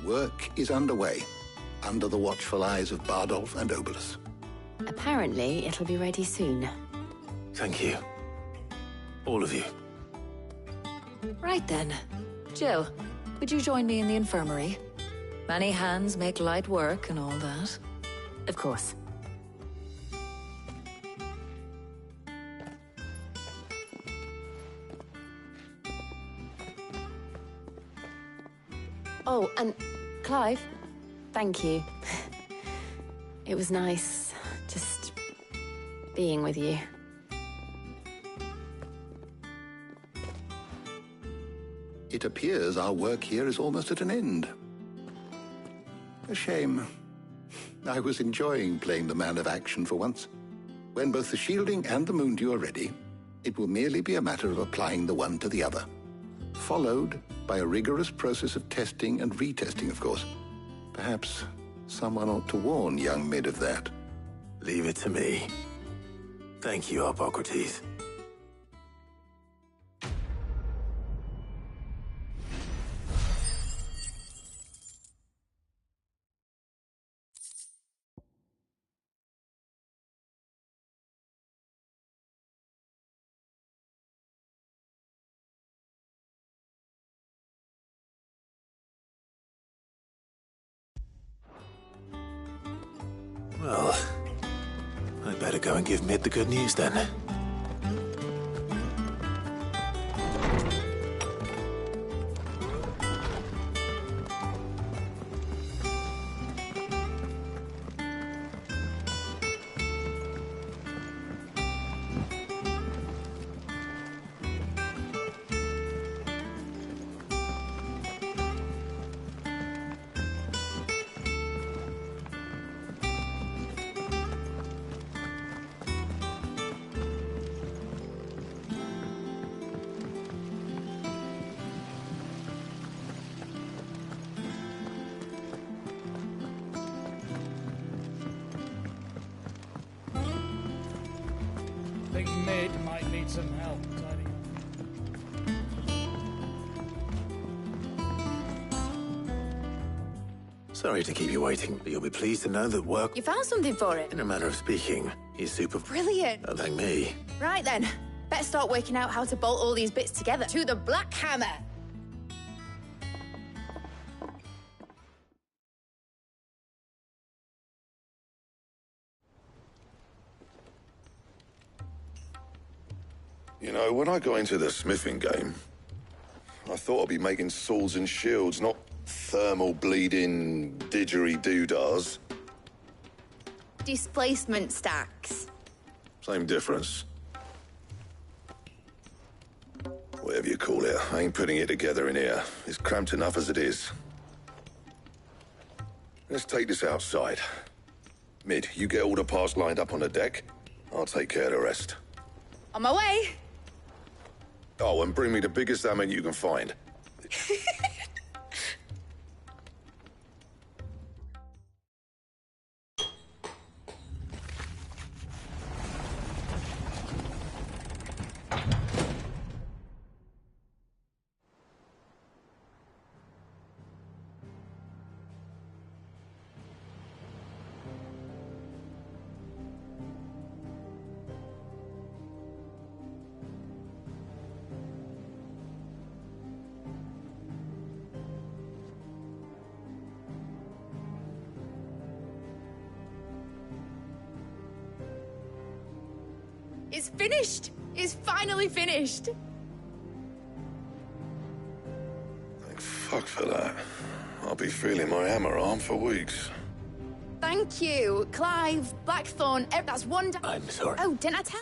Work is underway, under the watchful eyes of Bardolph and Obolus. Apparently, it'll be ready soon. Thank you. All of you. Right then. Jill, would you join me in the infirmary? Many hands make light work and all that. Of course. Oh, and Clive, thank you. It was nice just being with you. It appears our work here is almost at an end. A shame. I was enjoying playing the man of action for once. When both the shielding and the Moondew are ready, it will merely be a matter of applying the one to the other. Followed by a rigorous process of testing and retesting, of course. Perhaps someone ought to warn young Mid of that. Leave it to me. Thank you, Harpocrates. Well, I better go and give Mid the good news then. I think Mid might need some help tidying up. Sorry to keep you waiting, but you'll be pleased to know that work... You found something for it? In a manner of speaking, he's super... Brilliant. Oh, thank me. Right then, better start working out how to bolt all these bits together to the Black Hammer. You know, when I got into the smithing game, I thought I'd be making swords and shields, not thermal bleeding didgeridoo-dahs. Displacement stacks. Same difference. Whatever you call it, I ain't putting it together in here. It's cramped enough as it is. Let's take this outside. Mid, you get all the parts lined up on the deck. I'll take care of the rest. On my way. Oh, and bring me the biggest salmon you can find. It's finished! It's finally finished! Thank fuck for that. I'll be feeling my hammer arm for weeks. Thank you, Clive, Blackthorn, that's one... I'm sorry. Oh, didn't I tell?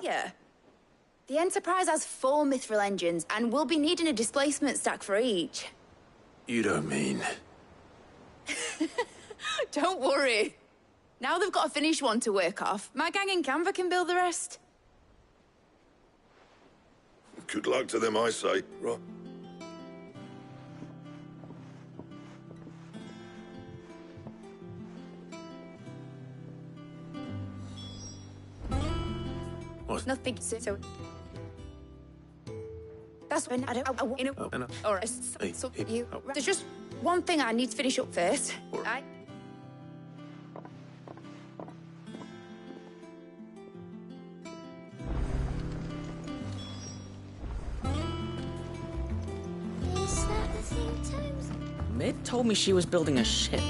Yeah. The Enterprise has 4 Mithril engines, and we'll be needing a displacement stack for each. You don't mean... Don't worry. Now they've got a finished one to work off. My gang in Canva can build the rest. Good luck to them, I say. Right. What? Nothing, so... That's when I don't... you know... Or... So, you... There's just one thing I need to finish up first. I... Is that the thing, Tomes? Mid told me she was building a ship.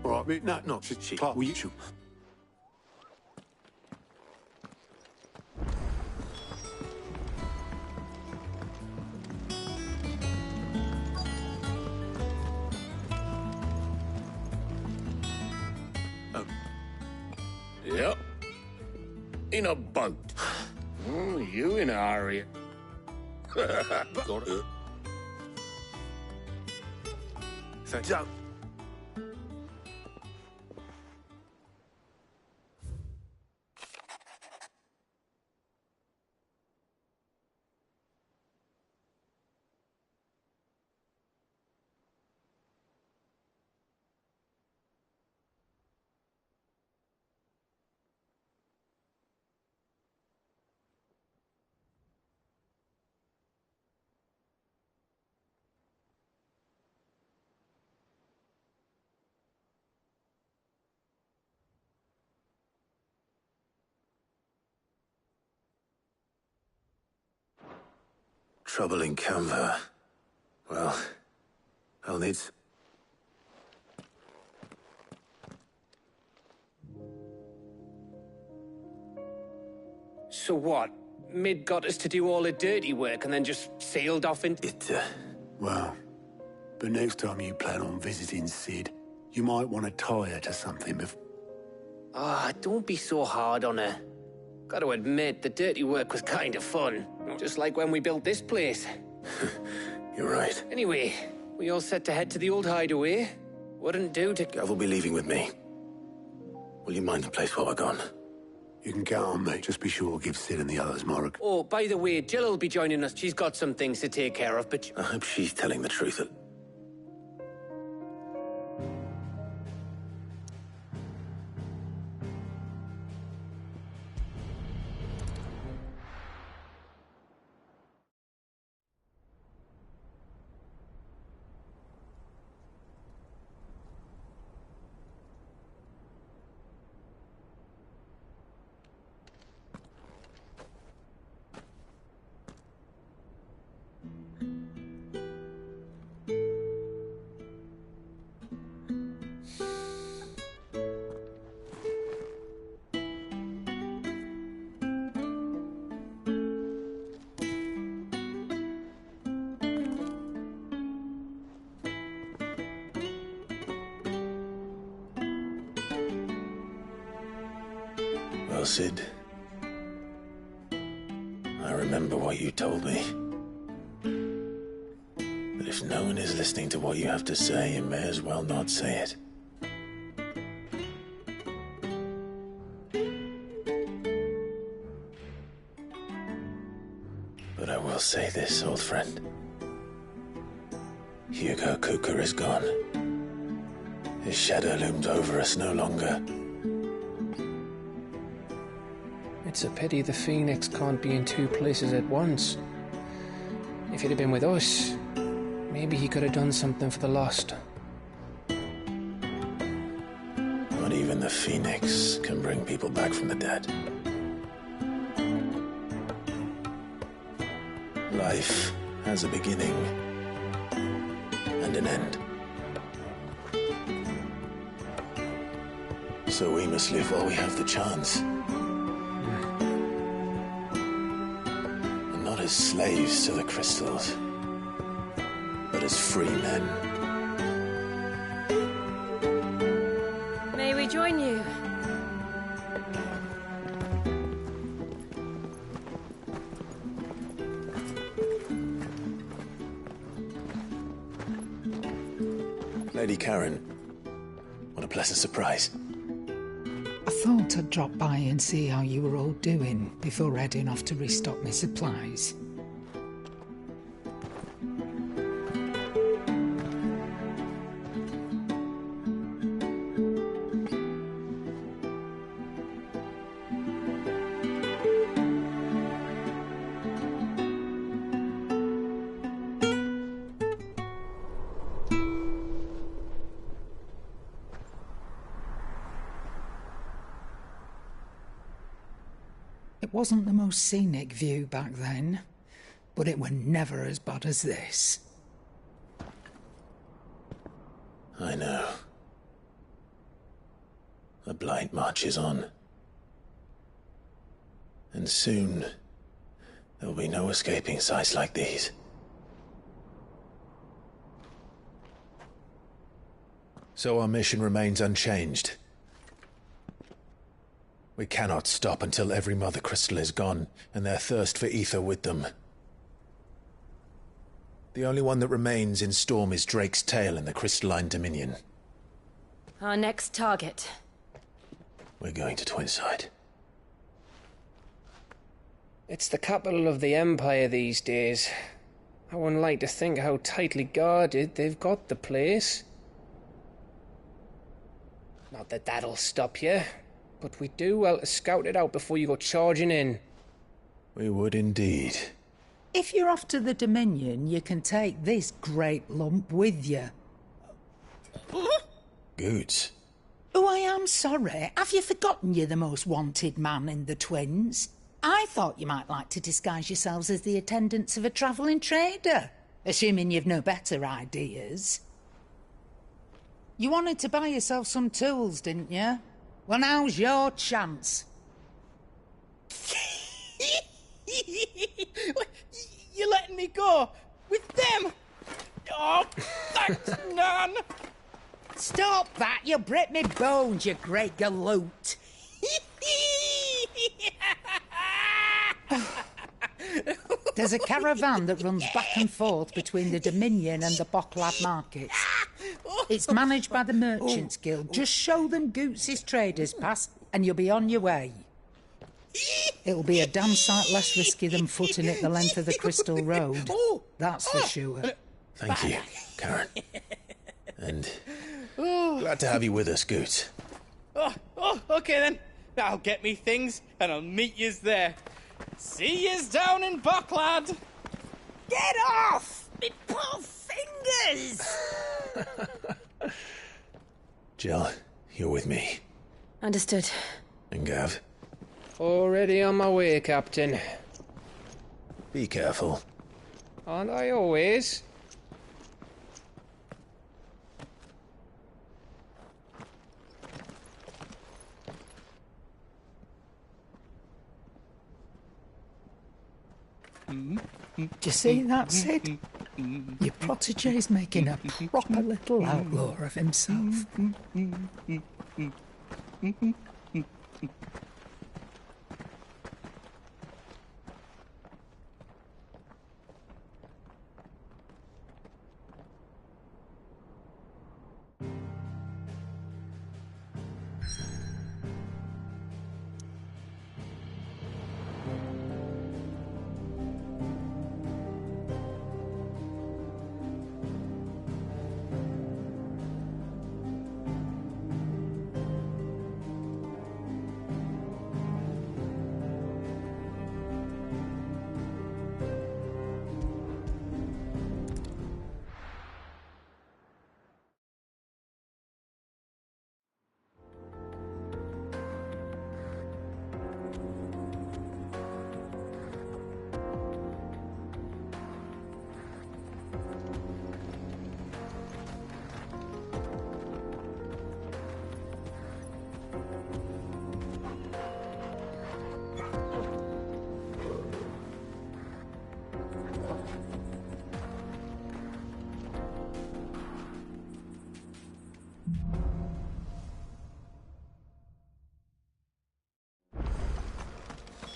All right, mate, no, she... Clark, will you shoot? Yep. In a boat. Oh, you in a hurry. Got it. Thanks. Trouble in Canva. Well, I'll need... So what? Mid got us to do all the dirty work and then just sailed off into... Well, but next time you plan on visiting Sid, you might want to tie her to something before... Ah, don't be so hard on her. Gotta admit, the dirty work was kind of fun. Just like when we built this place. You're right. Anyway, we all set to head to the old hideaway. Wouldn't do to... Gav will be leaving with me. Will you mind the place while we're gone? You can count on me. Just be sure to give Sid and the others, Mark. Oh, by the way, Jill will be joining us. She's got some things to take care of, but... I hope she's telling the truth. Well, Sid, I remember what you told me. But if no one is listening to what you have to say, you may as well not say it. But I will say this, old friend. Hugo Kuka is gone. His shadow looms over us no longer. It's a pity the Phoenix can't be in 2 places at once. If he'd have been with us, maybe he could have done something for the Lost. Not even the Phoenix can bring people back from the dead. Life has a beginning and an end. So we must live while we have the chance. And not as slaves to the crystals, but as free men. May we join you? Lady Karen, what a pleasant surprise. I thought I'd drop by and see how you were all doing before heading off to restock my supplies. It wasn't the most scenic view back then, but it were never as bad as this. I know. The Blight marches on. And soon, there will be no escaping sights like these. So our mission remains unchanged. We cannot stop until every Mother Crystal is gone, and their thirst for ether with them. The only one that remains in Storm is Drake's Tail in the Crystalline Dominion. Our next target. We're going to Twinside. It's the capital of the Empire these days. I wouldn't like to think how tightly guarded they've got the place. Not that that'll stop you, but we do well to scout it out before you go charging in. We would indeed. If you're off to the Dominion, you can take this great lump with you. Goods. Oh, I am sorry. Have you forgotten you're the most wanted man in the Twins? I thought you might like to disguise yourselves as the attendants of a travelling trader, assuming you've no better ideas. You wanted to buy yourself some tools, didn't you? Well, now's your chance. You're letting me go? With them? Oh, thanks, Nan! Stop that! You'll break me bones, you great galoot! There's a caravan that runs back and forth between the Dominion and the Bocklad markets. It's managed by the Merchants Guild. Just show them Goots' traders pass, and you'll be on your way. It'll be a damn sight less risky than footing it the length of the Crystal Road. That's for sure. Thank you, Karen. And glad to have you with us, Goots. Okay then. I'll get me things, and I'll meet yous there. See yous down in Bocklad. Get off! Me poor fingers! Jill, you're with me. Understood. And Gav? Already on my way, Captain. Be careful. Aren't I always? Do you see that, Sid? Your protege's making a proper little outlaw of himself.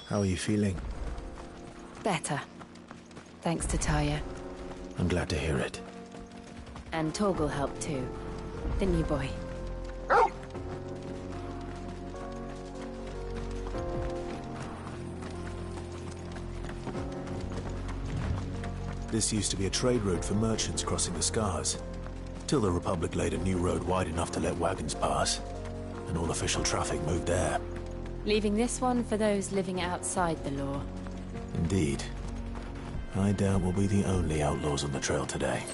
How are you feeling? Better. Thanks to Taya. I'm glad to hear it. And Torgal helped too. didn't you, boy? This used to be a trade route for merchants crossing the Scars, till the Republic laid a new road wide enough to let wagons pass, and all official traffic moved there. Leaving this one for those living outside the law. Indeed. I doubt we'll be the only outlaws on the trail today.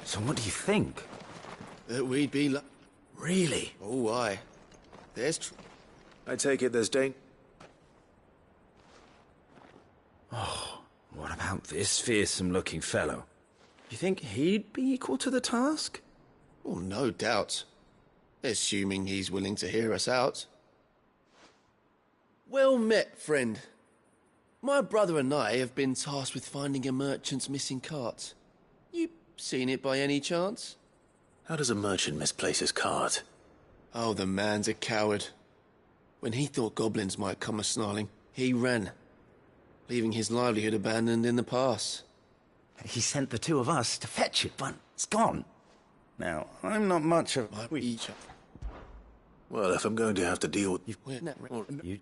So what do you think? That we'd be Really? Oh, aye. There's I take it there's Oh, what about this fearsome-looking fellow? You think he'd be equal to the task? Oh, no doubt. Assuming he's willing to hear us out. Well met, friend. My brother and I have been tasked with finding a merchant's missing cart. You seen it by any chance? How does a merchant misplace his cart? Oh, the man's a coward. When he thought goblins might come a-snarling, he ran, leaving his livelihood abandoned in the pass. He sent the two of us to fetch it, but it's gone. Now, I'm not much of... Well, if I'm going to have to deal with... You...